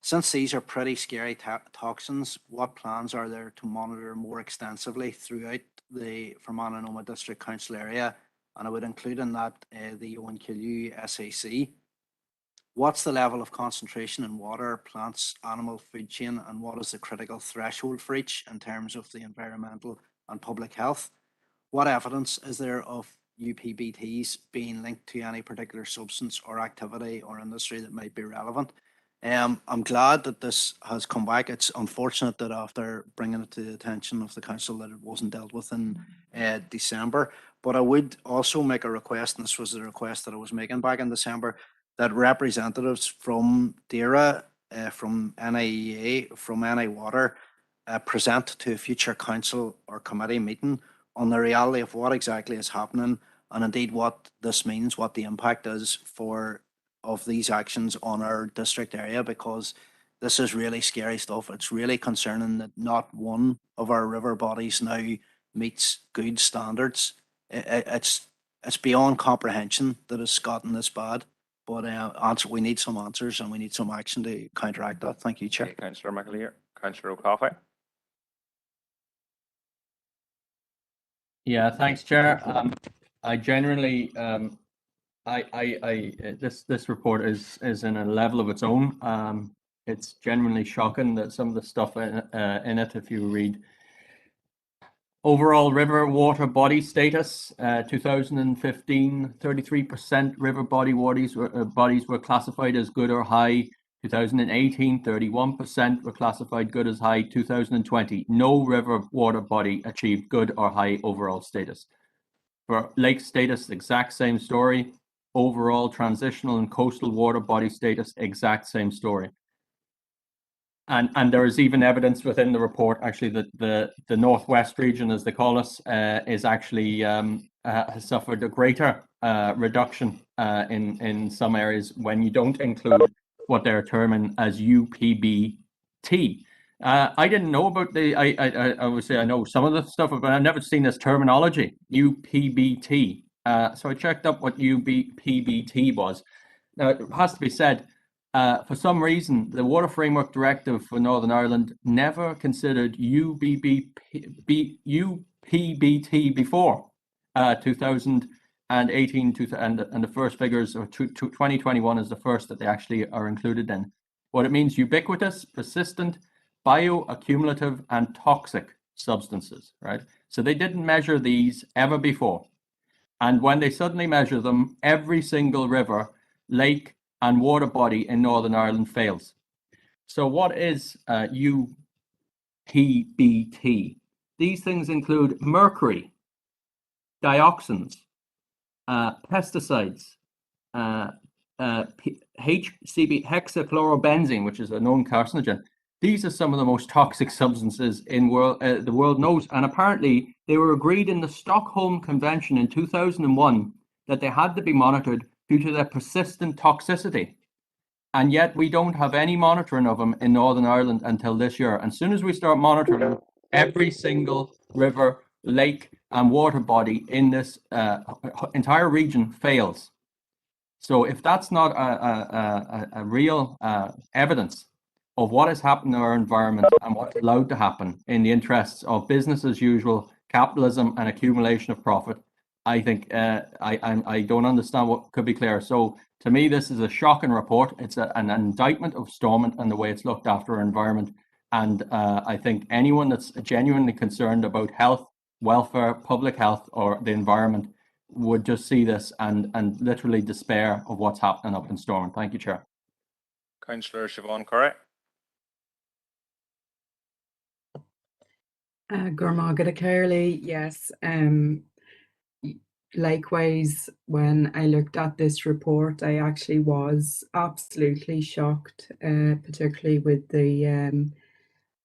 Since these are pretty scary toxins, what plans are there to monitor more extensively throughout the Fermanagh and Omagh District Council area? And I would include in that the OCallaghan SAC. What's the level of concentration in water, plants, animal food chain, and what is the critical threshold for each in terms of the environmental and public health? What evidence is there of UPBTs being linked to any particular substance or activity or industry that might be relevant? I'm glad that this has come back. It's unfortunate that after bringing it to the attention of the council that it wasn't dealt with in December. But I would also make a request, and this was the request that I was making back in December, that representatives from DERA, from NIEA, from NI Water, present to a future council or committee meeting on the reality of what exactly is happening, and indeed what this means, what the impact is of these actions on our district area, because this is really scary stuff. It's really concerning that not one of our river bodies now meets good standards. It's beyond comprehension that it's gotten this bad. But we need some answers and we need some action to counteract that. Thank you, Chair. Councillor Mclaren. Councillor O'Coffey. Yeah, thanks, Chair. I genuinely, this report is in a level of its own. It's genuinely shocking that some of the stuff in it, if you read overall river water body status, 2015, 33% river bodies were classified as good or high. 2018, 31% were classified good as high. 2020, no river water body achieved good or high overall status. For lake status, exact same story. Overall transitional and coastal water body status, exact same story. And there is even evidence within the report actually that the northwest region, as they call us, is actually has suffered a greater reduction in some areas when you don't include what they're terming as UPBT. I didn't know about I would say I know some of the stuff, but I've never seen this terminology, UPBT. So I checked up what UPBT was. Now, it has to be said, for some reason, the Water Framework Directive for Northern Ireland never considered UPBT before 2018, and the first figures of 2021 is the first that they actually are included in. What it means: ubiquitous, persistent, bioaccumulative, and toxic substances, right? So they didn't measure these ever before. And when they suddenly measure them, every single river, lake, and water body in Northern Ireland fails. So what is UPBT? These things include mercury, dioxins, pesticides, hexachlorobenzene, which is a known carcinogen. These are some of the most toxic substances in the world knows. And apparently they were agreed in the Stockholm Convention in 2001 that they had to be monitored due to their persistent toxicity. And yet we don't have any monitoring of them in Northern Ireland until this year. And as soon as we start monitoring, every single river, lake, and water body in this entire region fails. So if that's not a real evidence of what is happening in our environment and what's allowed to happen in the interests of business as usual, capitalism, and accumulation of profit, I think I don't understand what could be clearer. So to me, this is a shocking report. It's an indictment of Stormont and the way it's looked after our environment. And I think anyone that's genuinely concerned about health, welfare, public health, or the environment would just see this and literally despair of what's happening up in Stormont. Thank you, Chair. Councillor Siobhan Curry. Gormagada Carley, yes. Likewise, when I looked at this report, I actually was absolutely shocked, particularly with the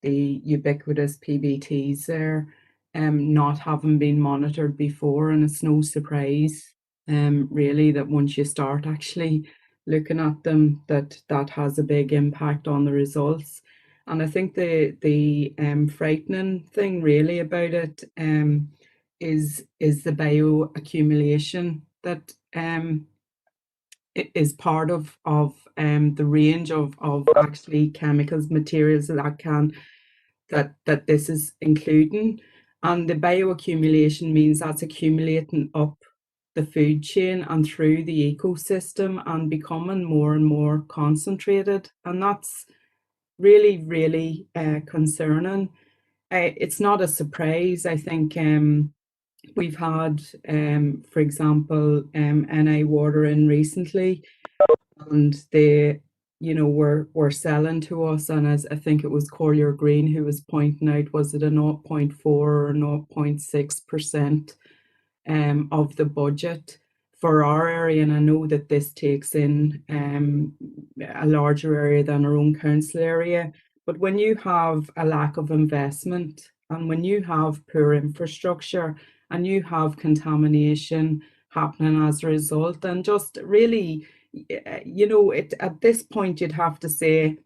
ubiquitous PBTs there, not having been monitored before, and it's no surprise, really, that once you start actually looking at them, that has a big impact on the results. And I think the frightening thing really about it is the bioaccumulation that is part of the range of actually chemicals, materials that this is including. And the bioaccumulation means that's accumulating up the food chain and through the ecosystem and becoming more and more concentrated. And that's really, really concerning. It's not a surprise. I think we've had, for example, NI Water in recently, and they, were selling to us, and as I think it was Collier Green who was pointing out, was it a 0.4 or 0.6% of the budget for our area? And I know that this takes in a larger area than our own council area. But when you have a lack of investment, and when you have poor infrastructure, and you have contamination happening as a result, and just really, at this point, you'd have to say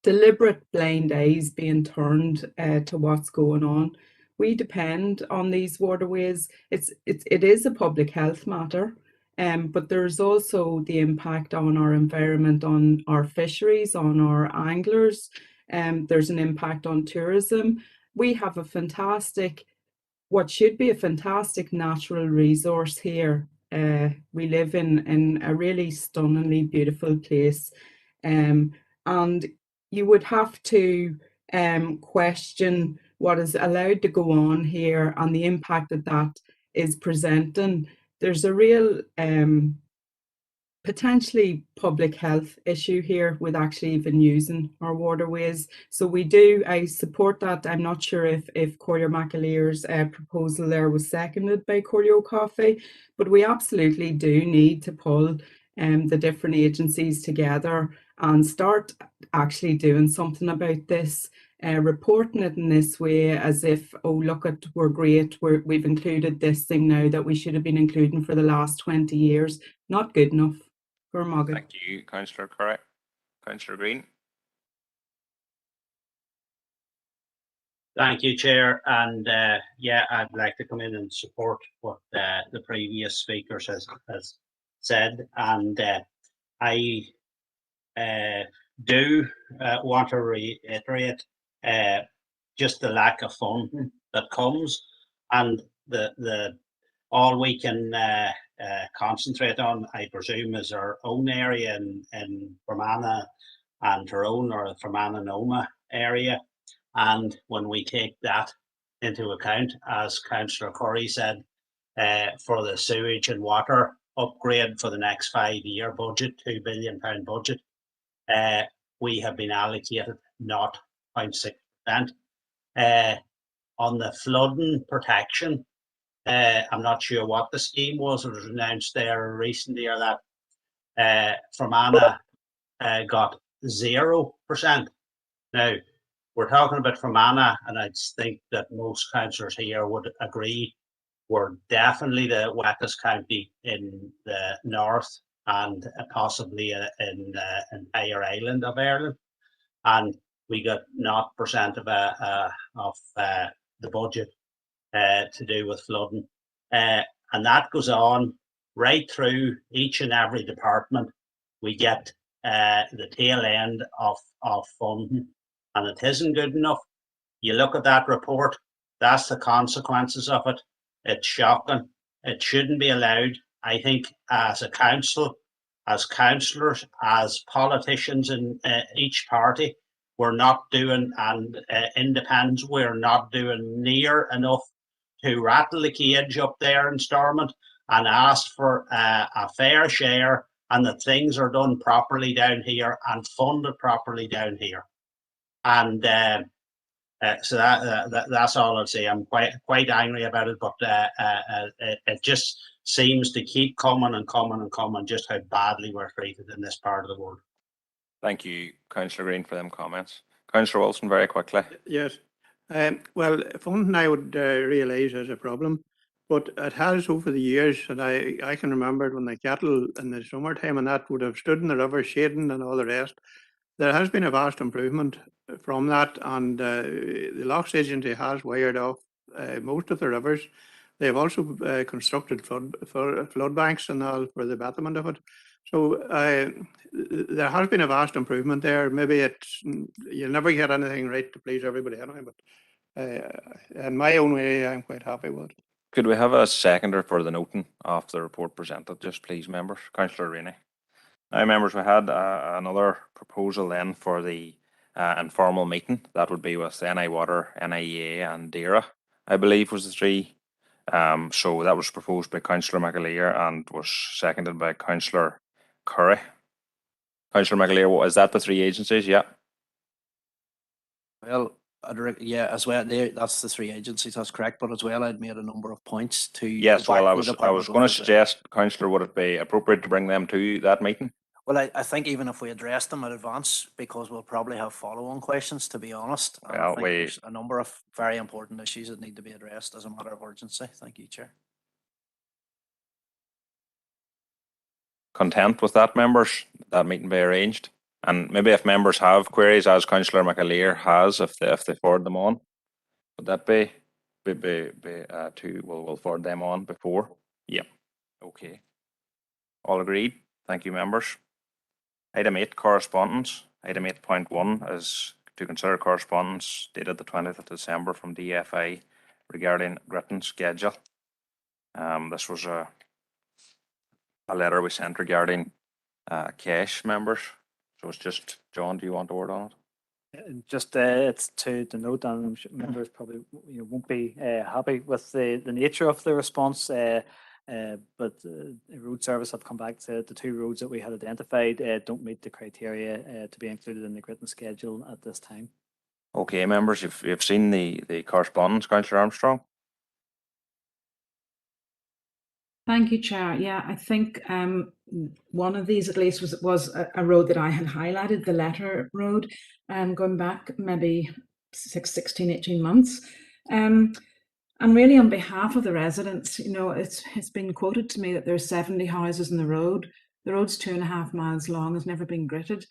deliberate blind eyes being turned to what's going on. We depend on these waterways. It is a public health matter, but there's also the impact on our environment, on our fisheries, on our anglers. There's an impact on tourism. We have a fantastic, what should be a fantastic natural resource here. We live in a really stunningly beautiful place. And you would have to question what is allowed to go on here and the impact that that is presenting. There's a real potentially public health issue here with actually even using our waterways. So I support that. I'm not sure if Councillor McAleer's proposal there was seconded by Councillor Coffey, but we absolutely do need to pull the different agencies together and start actually doing something about this. Reporting it in this way as if, oh, look, we're great, we've included this thing now that we should have been including for the last 20 years. Not good enough. Thank you, Councillor Curry. Councillor Green. Thank you, Chair. And yeah, I'd like to come in and support what the previous speakers has said. And I do want to reiterate just the lack of funding that comes, and the all we can concentrate on, I presume, is our own area in Fermanagh and Tyrone, or the Fermanagh-Noma area. And when we take that into account, as Councillor Curry said, for the sewage and water upgrade for the next 5-year budget, £2 billion budget, we have been allocated 0.6%. On the flooding protection, I'm not sure what the scheme was. It was announced there recently, or that Fermanagh got 0%. Now, we're talking about Fermanagh, and I think that most councillors here would agree we're definitely the wettest county in the north and possibly in entire island of Ireland, and we got 0% of the budget to do with flooding, and that goes on right through each and every department. We get the tail end of funding, and it isn't good enough. You look at that report, that's the consequences of it. It's shocking. It shouldn't be allowed. I think as a council, as councillors, as politicians in each party, we're not doing, and independents, we're not doing near enough to rattle the cage up there in Stormont and ask for a fair share, and that things are done properly down here and funded properly down here. And so that's all I'll say. I'm quite angry about it, but it just seems to keep coming and coming and coming, just how badly we're treated in this part of the world. Thank you, Councillor Green, for them comments. Councillor Wilson, very quickly. Yes. Well, funding I would realise is a problem, but it has over the years, and I can remember when the cattle in the summertime and that would have stood in the river shading and all the rest. There has been a vast improvement from that, and the Lochs Agency has wired off most of the rivers. They've also constructed flood banks and all for the betterment of it. So there has been a vast improvement there. Maybe you'll never get anything right to please everybody anyway, but in my own way, I'm quite happy with it. Could we have a seconder for the noting of the report presented, just please, members? Councillor Rainey. Now, members, we had another proposal then for the informal meeting. That would be with NI Water, NIEA and DAERA, I believe was the three. So that was proposed by Councillor McAleer and was seconded by Councillor Curry. Councillor McAleer, is that the three agencies? Yeah. Well, yeah, as well, that's the three agencies, that's correct. But as well, I'd made a number of points to. Yes, well, I was going to suggest, Councillor, would it be appropriate to bring them to that meeting? Well, I think even if we address them in advance, because we'll probably have follow-on questions, to be honest. And I think there's a number of very important issues that need to be addressed as a matter of urgency. Thank you, Chair. Content with that, members? That meeting be arranged? And maybe if members have queries, as Councillor Mclaren has, if they forward them on, would that be we'll forward them on before? Yep. Okay. All agreed. Thank you, members. Item 8, correspondence. Item 8.1 is to consider correspondence dated the 20th of December from DFI regarding written schedule. This was a letter we sent regarding cash, members. So it's just, John, do you want the word on it? Just it's to note, and I'm sure members probably won't be happy with the nature of the response, but the road service have come back to the 2 roads that we had identified don't meet the criteria to be included in the written schedule at this time. Okay, members, you've seen the correspondence, Councillor Armstrong. Thank you, Chair. Yeah, I think one of these at least was a road that I had highlighted, the Letter Road, going back maybe 16, 18 months. And really on behalf of the residents, it's been quoted to me that there's 70 houses in the road. The road's 2.5 miles long, has never been gritted.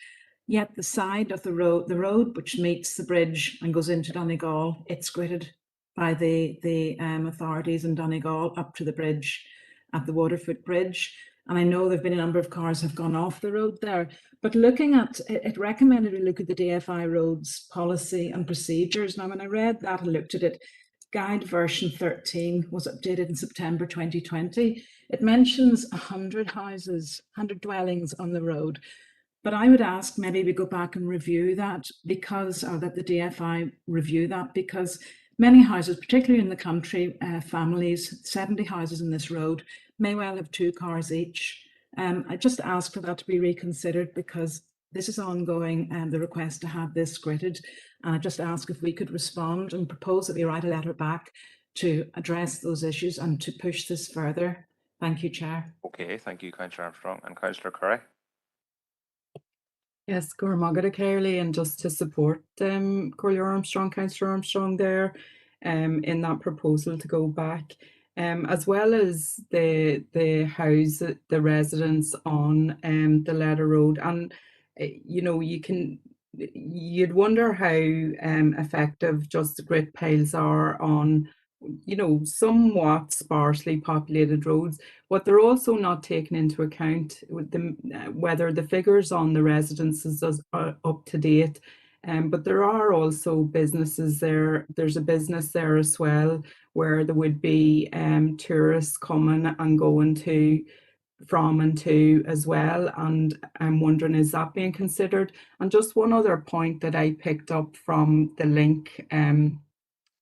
Yet the side of the road which meets the bridge and goes into Donegal, it's gritted by the authorities in Donegal up to the bridge at the Waterfoot Bridge. And I know there've been a number of cars have gone off the road there, but looking at it recommended we look at the DFI roads policy and procedures. Now, when I read that and looked at it, guide version 13 was updated in September 2020. It mentions 100 houses, 100 dwellings on the road. But I would ask maybe we go back and review that that the DFI review that, because many houses, particularly in the country, families, 70 houses in this road, may well have 2 cars each. I just ask for that to be reconsidered, because this is ongoing, the request to have this gritted. And I just ask if we could respond and propose that we write a letter back to address those issues and to push this further. Thank you, Chair. Okay, thank you, Councillor Armstrong. And Councillor Curry? Yes, Gormagada Carely, and just to support Councillor Armstrong there, in that proposal to go back, as well as the residents on the Letter Road. And you'd wonder how effective just the grit piles are on somewhat sparsely populated roads. What they're also not taking into account with whether the figures on the residences are up to date. But there are also businesses there. There's a business there as well where there would be tourists coming and going from and to as well. And I'm wondering, is that being considered? And just one other point that I picked up from the link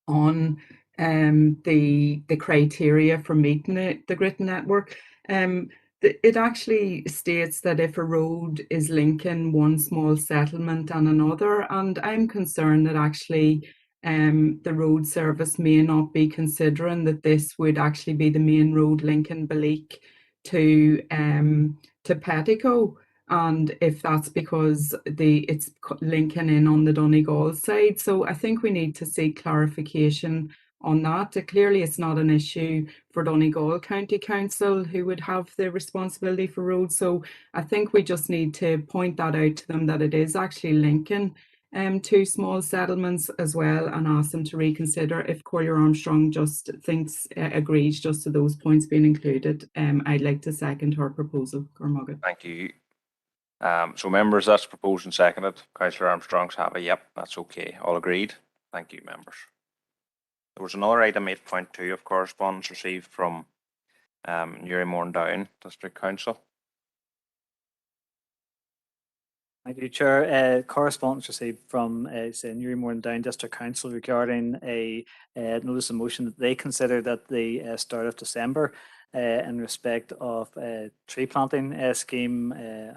on the criteria for meeting the grid network. It actually states that if a road is linking one small settlement and another, and I'm concerned that actually the road service may not be considering that this would actually be the main road linking Balik to Pettico. And if that's because it's linking in on the Donegal side. So I think we need to seek clarification on that. Clearly, it's not an issue for Donegal County Council, who would have the responsibility for roads. So I think we just need to point that out to them, that it is actually linking 2 small settlements as well, and ask them to reconsider. If Councillor Armstrong just agrees just to those points being included, I'd like to second her proposal. Cormagan. Thank you. So members, that's proposed and seconded. Councillor Armstrong's happy. Yep, that's okay. All agreed. Thank you, members. There was another item 8.2 of correspondence received from Newry Down District Council. Thank you, Chair. Correspondence received from Newry Down District Council regarding a notice of motion that they consider that the start of December in respect of tree planting scheme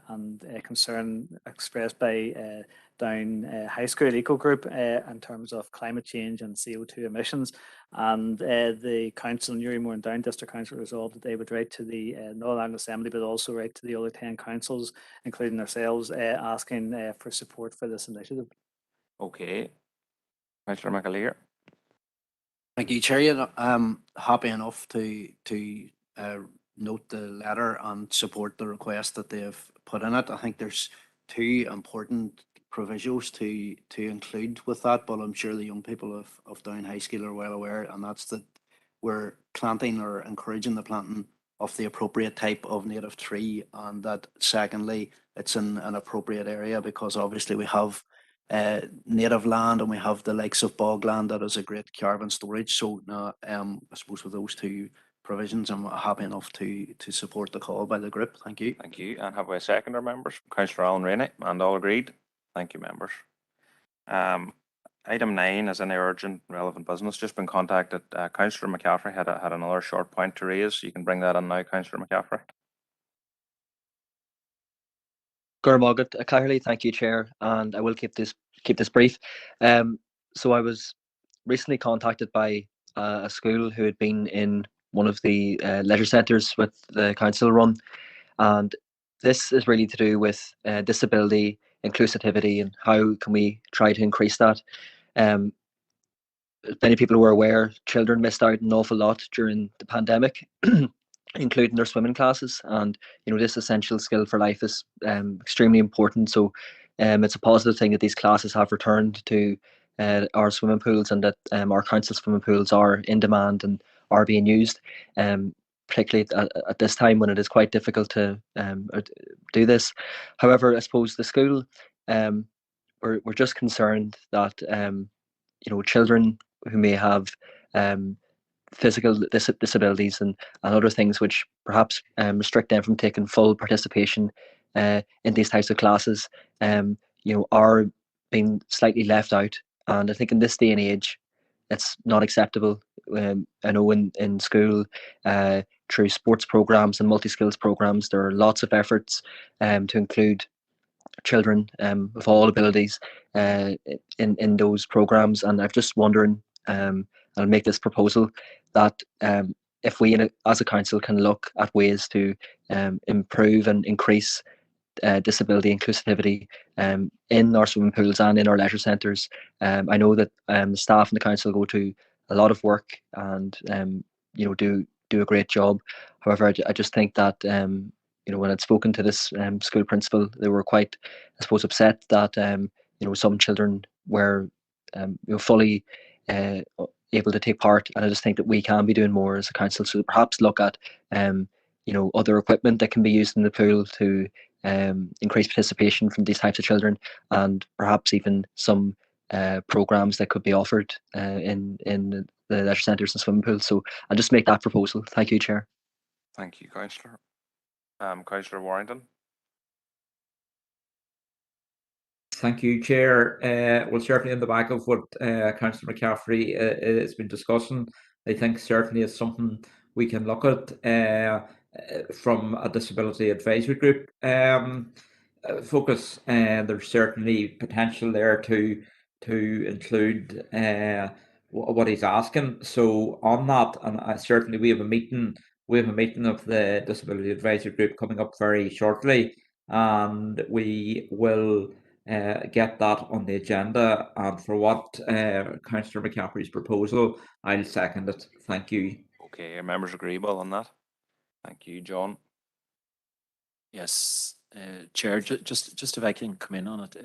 and concern expressed by Down High School Eco Group in terms of climate change and CO2 emissions. And the council, Newry Down District Council, resolved that they would write to the Northern Ireland Assembly, but also write to the other 10 councils, including ourselves, asking for support for this initiative. Okay. Councillor Mclaren. Thank you, Chair. I'm happy enough to note the letter and support the request that they have put in it. I think there's two important provisos to include with that, but I'm sure the young people of Down High School are well aware, and that's that we're planting or encouraging the planting of the appropriate type of native tree, and that secondly, it's in an appropriate area, because obviously we have native land and we have the likes of bogland that is a great caravan storage. So I suppose with those two provisions, I'm happy enough to support the call by the group. Thank you. Thank you. And have we a seconder, members? Councillor Alan Rainey, and all agreed? Thank you, members. Item 9 is any urgent relevant business. Just been contacted. Councillor McCaffrey had another short point to raise. You can bring that in now, Councillor McCaffrey. Gurmagad, clearly, thank you, Chair, and I will keep this brief. So I was recently contacted by a school who had been in one of the leisure centres with the council run, and this is really to do with disability inclusivity and how can we try to increase that. Many people were aware children missed out an awful lot during the pandemic, including their swimming classes, and this essential skill for life is extremely important. So it's a positive thing that these classes have returned to our swimming pools, and that our council swimming pools are in demand and are being used, particularly at this time when it is quite difficult to do this. However, I suppose the school, we're just concerned that children who may have physical disabilities and other things which perhaps restrict them from taking full participation in these types of classes, are being slightly left out. And I think in this day and age, it's not acceptable. I know in school, through sports programs and multi-skills programs, there are lots of efforts to include children of all abilities in those programs. And I'm just wondering, I'll make this proposal, that if we as a council can look at ways to improve and increase disability inclusivity in our swimming pools and in our leisure centres. I know that staff in the council go to a lot of work and do a great job. However, I just think that when I'd spoken to this school principal, they were quite, I suppose, upset that some children were fully able to take part, and I just think that we can be doing more as a council. So perhaps look at other equipment that can be used in the pool to increase participation from these types of children, and perhaps even some programs that could be offered in the leisure centres and swimming pools. So I'll just make that proposal. Thank you, Chair. Thank you, Councillor. Councillor Warrington. Thank you, Chair. Well, certainly on the back of what Councillor McCaffrey has been discussing, I think certainly it's something we can look at from a disability advisory group focus. There's certainly potential there to include what he's asking. So on that, and certainly we have a meeting of the disability advisory group coming up very shortly, and we will get that on the agenda. And for what Councillor McCaffrey's proposal, I'll second it. Thank you. Okay, are members agreeable on that? Thank you, John. Yes, Chair, just if I can come in on it.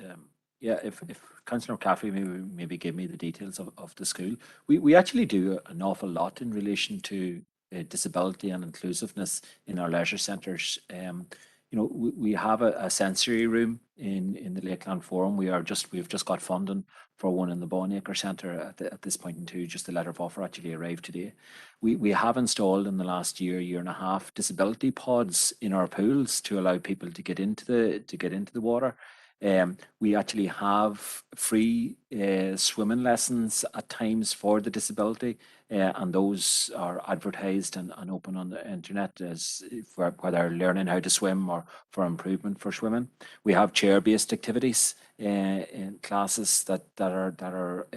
Yeah, if Councillor McCaffrey maybe give me the details of the school. We actually do an awful lot in relation to disability and inclusiveness in our leisure centres. We have a sensory room in the Lakeland Forum. We've just got funding for one in the Bonacre Centre at this point in time. Just the letter of offer actually arrived today. We have installed in the last year and a half disability pods in our pools to allow people to get into the water. We actually have free swimming lessons at times for the disability, and those are advertised and open on the internet as for whether learning how to swim or for improvement for swimming. We have chair-based activities in classes that are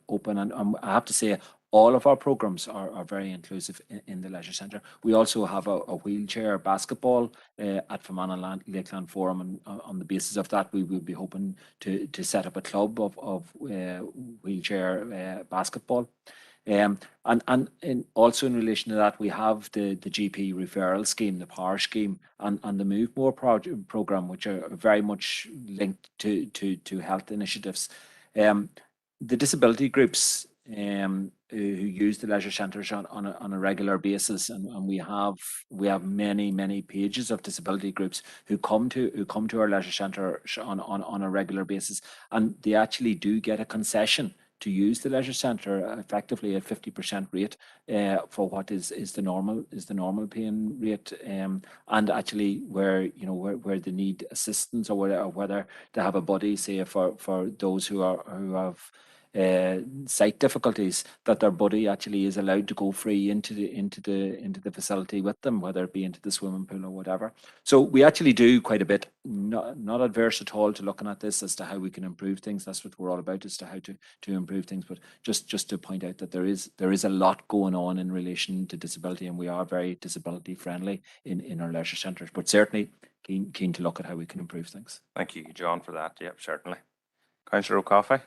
open, and I have to say all of our programs are very inclusive in the leisure centre. We also have a wheelchair basketball at Fermanagh Lakeland Forum, and on the basis of that, we will be hoping to set up a club of wheelchair basketball. And also in relation to that, we have the GP referral scheme, the POWER scheme, and the Move More program, which are very much linked to health initiatives. The disability groups who use the leisure centres on a regular basis, and we have many pages of disability groups who come to our leisure centre on a regular basis, and they actually do get a concession to use the leisure centre effectively at 50% rate for what is the normal paying rate, and actually where they need assistance or whether they have a buddy, say for those who have sight difficulties, that their buddy actually is allowed to go free into the facility with them, whether it be into the swimming pool or whatever. So we actually do quite a bit, not adverse at all to looking at this as to how we can improve things. That's what we're all about, as to how to improve things. But just to point out that there is a lot going on in relation to disability, and we are very disability friendly in our leisure centres, but certainly keen to look at how we can improve things. Thank you, John, for that. Yep, certainly. Councillor O'Coffey.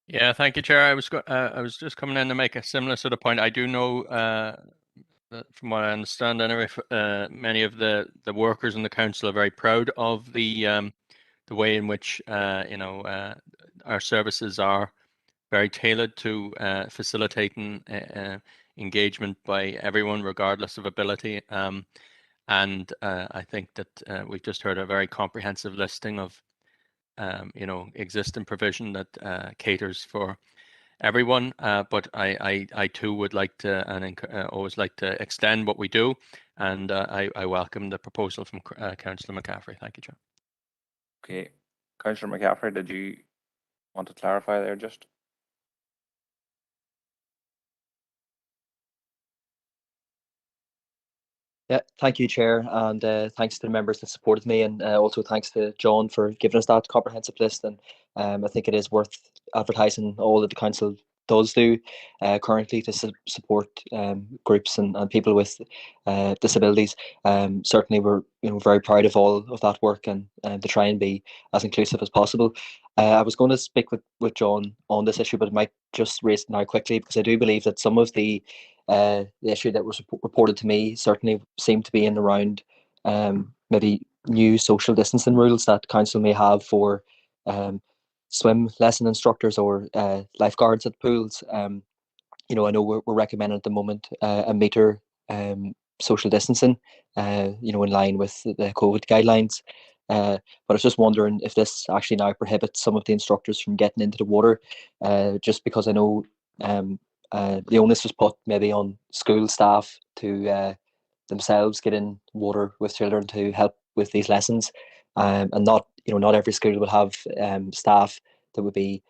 Yeah, thank you, Chair. I was just coming in to make a similar sort of point. I do know that from what I understand, anyway, many of the workers in the council are very proud of the way in which our services are very tailored to facilitating engagement by everyone, regardless of ability. And I think that we've just heard a very comprehensive listing of existing provision that caters for everyone, but I too would like to and always like to extend what we do, and I welcome the proposal from Councillor McCaffrey. Thank you, Chair. Okay, Councillor McCaffrey, did you want to clarify there just? Yeah, thank you, Chair, and thanks to the members that supported me, and also thanks to John for giving us that comprehensive list. And I think it is worth advertising all that the council does do currently to support groups and people with disabilities. Certainly, we're very proud of all of that work, and to try and be as inclusive as possible. I was going to speak with John on this issue, but I might just raise it now quickly, because I do believe that some of the issue that was reported to me certainly seemed to be in around maybe new social distancing rules that council may have for swim lesson instructors or lifeguards at pools. I know we're recommending at the moment a metre social distancing, in line with the COVID guidelines. But I was just wondering if this actually now prohibits some of the instructors from getting into the water, just because I know the onus was put maybe on school staff to themselves get in water with children to help with these lessons, and not every school would have staff that would be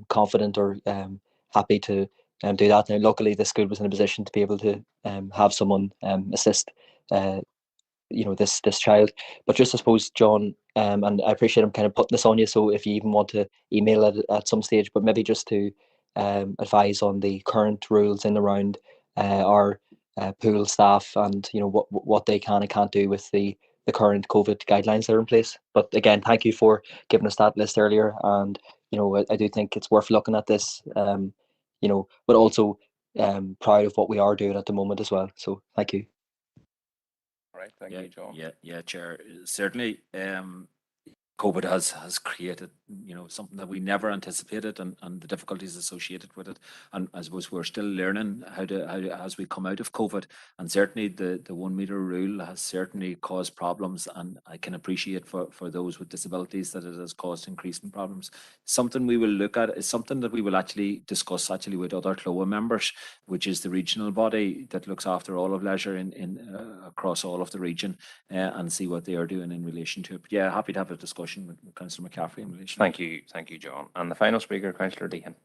confident or happy to do that. Now, luckily, the school was in a position to be able to have someone assist this child. But just, I suppose, John, and I appreciate I'm kind of putting this on you, so if you even want to email it at some stage, but maybe just to advise on the current rules in around our pool staff, and what they can and can't do with the current COVID guidelines that are in place. But again, thank you for giving us that list earlier, and I do think it's worth looking at this, but also proud of what we are doing at the moment as well. So thank you. All right, thank you, John. Yeah, Chair. Certainly, COVID has created, something that we never anticipated, and the difficulties associated with it. And I suppose we're still learning how as we come out of COVID. And certainly the 1 metre rule has certainly caused problems, and I can appreciate for those with disabilities that it has caused increasing problems. Something we will look at is something that we will actually discuss with other CLOA members, which is the regional body that looks after all of leisure in across all of the region, and see what they are doing in relation to it. But yeah, happy to have a discussion with Councillor McCaffrey in relation. Thank you, John. And the final speaker, Councillor Deehan.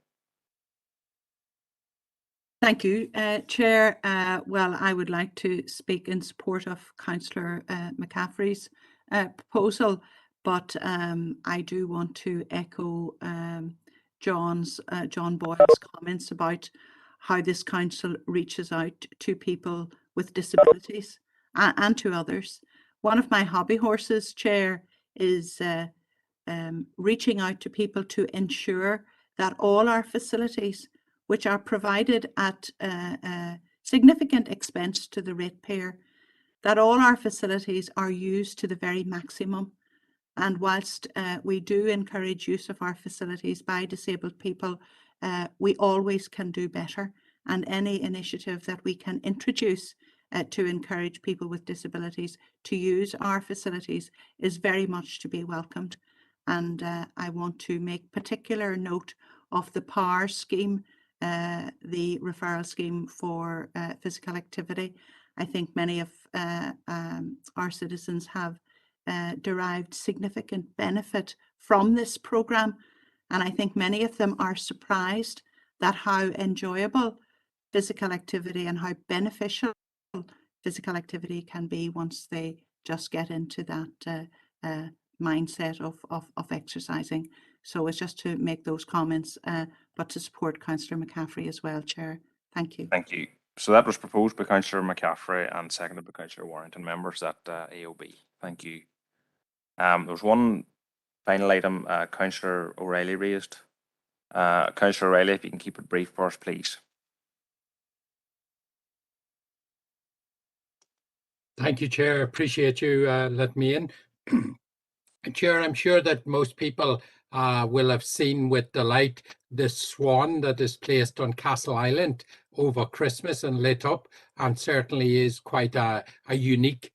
Thank you, Chair. Well, I would like to speak in support of Councillor McCaffrey's proposal, but I do want to echo John Boyle's comments about how this council reaches out to people with disabilities and to others. One of my hobby horses, Chair, is reaching out to people to ensure that all our facilities, which are provided at significant expense to the ratepayer, that all our facilities are used to the very maximum. And whilst we do encourage use of our facilities by disabled people, we always can do better. And any initiative that we can introduce to encourage people with disabilities to use our facilities is very much to be welcomed. And I want to make particular note of the POWER scheme, the referral scheme for physical activity. I think many of our citizens have derived significant benefit from this programme, and I think many of them are surprised that how enjoyable physical activity and how beneficial physical activity can be once they just get into that mindset of exercising. So it's just to make those comments, but to support Councillor McCaffrey as well, Chair. Thank you. Thank you. So that was proposed by Councillor McCaffrey and seconded by Councillor Warrington. Members at AOB. Thank you. There was one final item Councillor O'Reilly raised. Councillor O'Reilly, if you can keep it brief for us, please. Thank you, Chair. Appreciate you letting me in. Chair, I'm sure that most people will have seen with delight the swan that is placed on Castle Island over Christmas and lit up, and certainly is quite a unique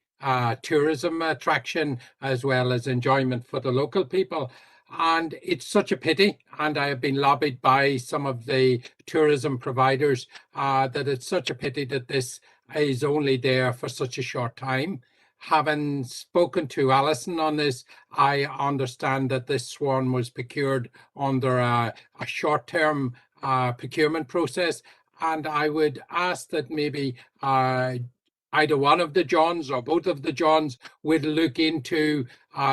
tourism attraction as well as enjoyment for the local people. And it's such a pity, and I have been lobbied by some of the tourism providers that it's such a pity that this is only there for such a short time. Having spoken to Alison on this, I understand that this swan was procured under a short-term procurement process, and I would ask that maybe either one of the Johns or both of the Johns would look into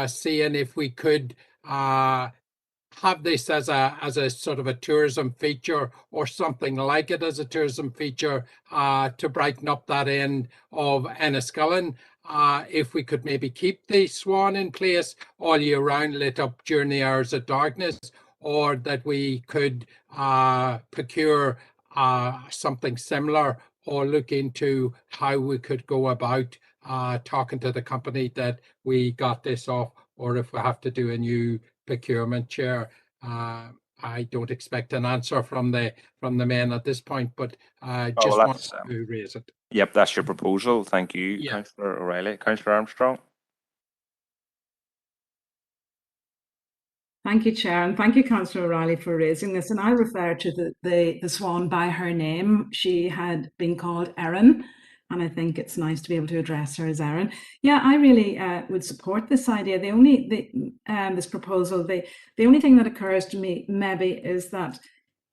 seeing if we could have this as a sort of a tourism feature or something like it as a tourism feature to brighten up that end of Enniskillen. If we could maybe keep the swan in place all year round, lit up during the hours of darkness, or that we could procure something similar, or look into how we could go about talking to the company that we got this off, or if we have to do a new procurement, Chair. I don't expect an answer from the men at this point, but just want to raise it. Yep, that's your proposal. Thank you, Yeah. Councillor O'Reilly. Councillor Armstrong. Thank you, Chair, and thank you, Councillor O'Reilly, for raising this. And I refer to the swan by her name. She had been called Erin, and I think it's nice to be able to address her as Erin. Yeah, I really would support this idea. This proposal. The only thing that occurs to me maybe is that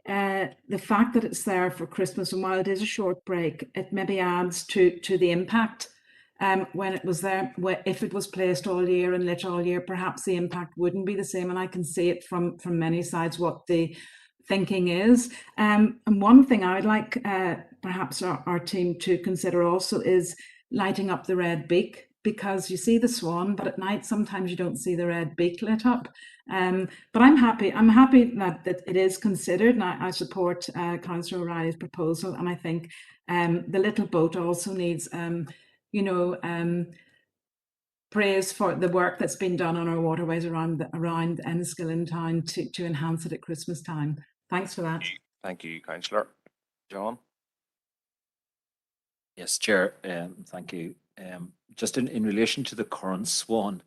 the fact that it's there for Christmas, and while it is a short break, it maybe adds to the impact. When it was there, if it was placed all year and lit all year, perhaps the impact wouldn't be the same. And I can see it from many sides what the thinking is. And one thing I would like perhaps our team to consider also is lighting up the red beak, because you see the swan, but at night sometimes you don't see the red beak lit up. But I'm happy that it is considered, and I support Councillor O'Reilly's proposal. And I think the little boat also needs praise for the work that's been done on our waterways around Enniskillen town to enhance it at Christmas time. Thanks for that. Thank you, Councillor. John. Yes, Chair. Thank you. Just in relation to the current swan,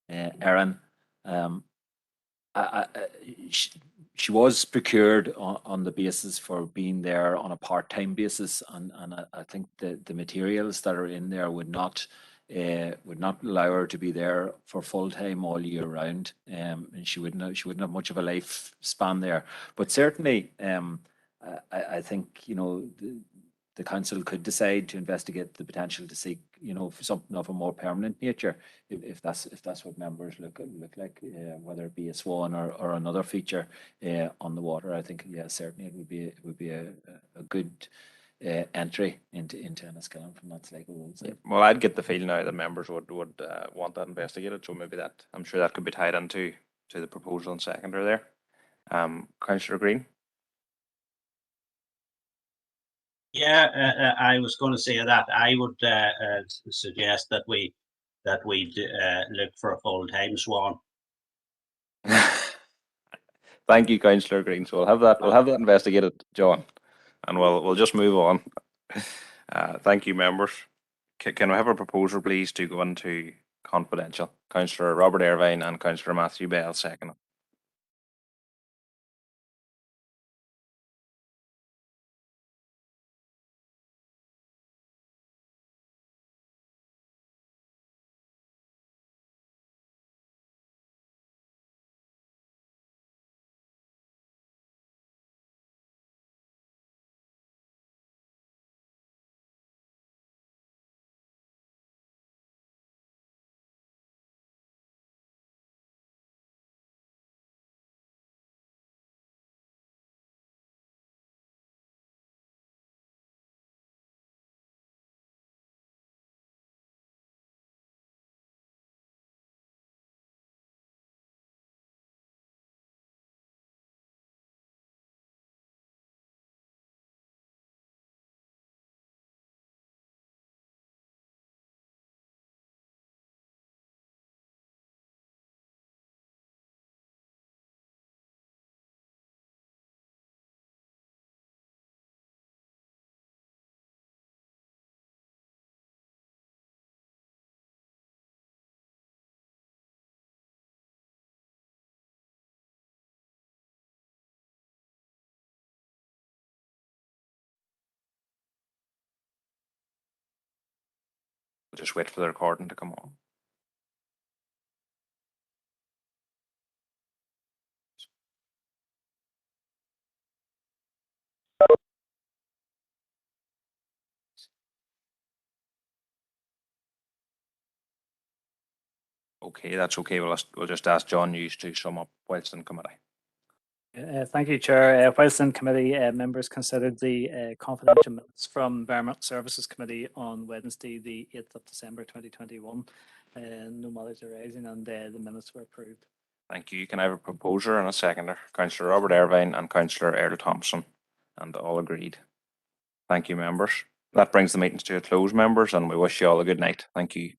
Erin, she was procured on the basis for being there on a part-time basis, and I think the materials that are in there would not allow her to be there for full-time all year round, and she wouldn't have much of a lifespan there. But certainly, I think the council could decide to investigate the potential to seek, for something of a more permanent nature, if that's what members look like, whether it be a swan or another feature on the water. I think, yeah, certainly it would be a good entry into Enniskillen from that Sligo. Yeah. Well, I'd get the feeling now that members would want that investigated, so maybe I'm sure that could be tied into the proposal and seconder there. Councillor Green? Yeah, I was going to say that I would suggest that we look for a full-time swan. Thank you, Councillor Green. So we'll have that investigated, John, and we'll just move on. Thank you, members. Can we have a proposal, please, to go into confidential? Councillor Robert Irvine and Councillor Matthew Bell, second. We'll just wait for the recording to come on. Okay, that's okay. We'll just ask John Hughes to sum up whilst in committee. Thank you, Chair. Whilst in committee, members considered the confidential minutes from Environmental Services Committee on Wednesday, the 8th of December 2021. No matters arising, and the minutes were approved. Thank you. Can I have a proposer and a seconder? Councillor Robert Irvine and Councillor Earl Thompson, and all agreed. Thank you, members. That brings the meetings to a close, members, and we wish you all a good night. Thank you.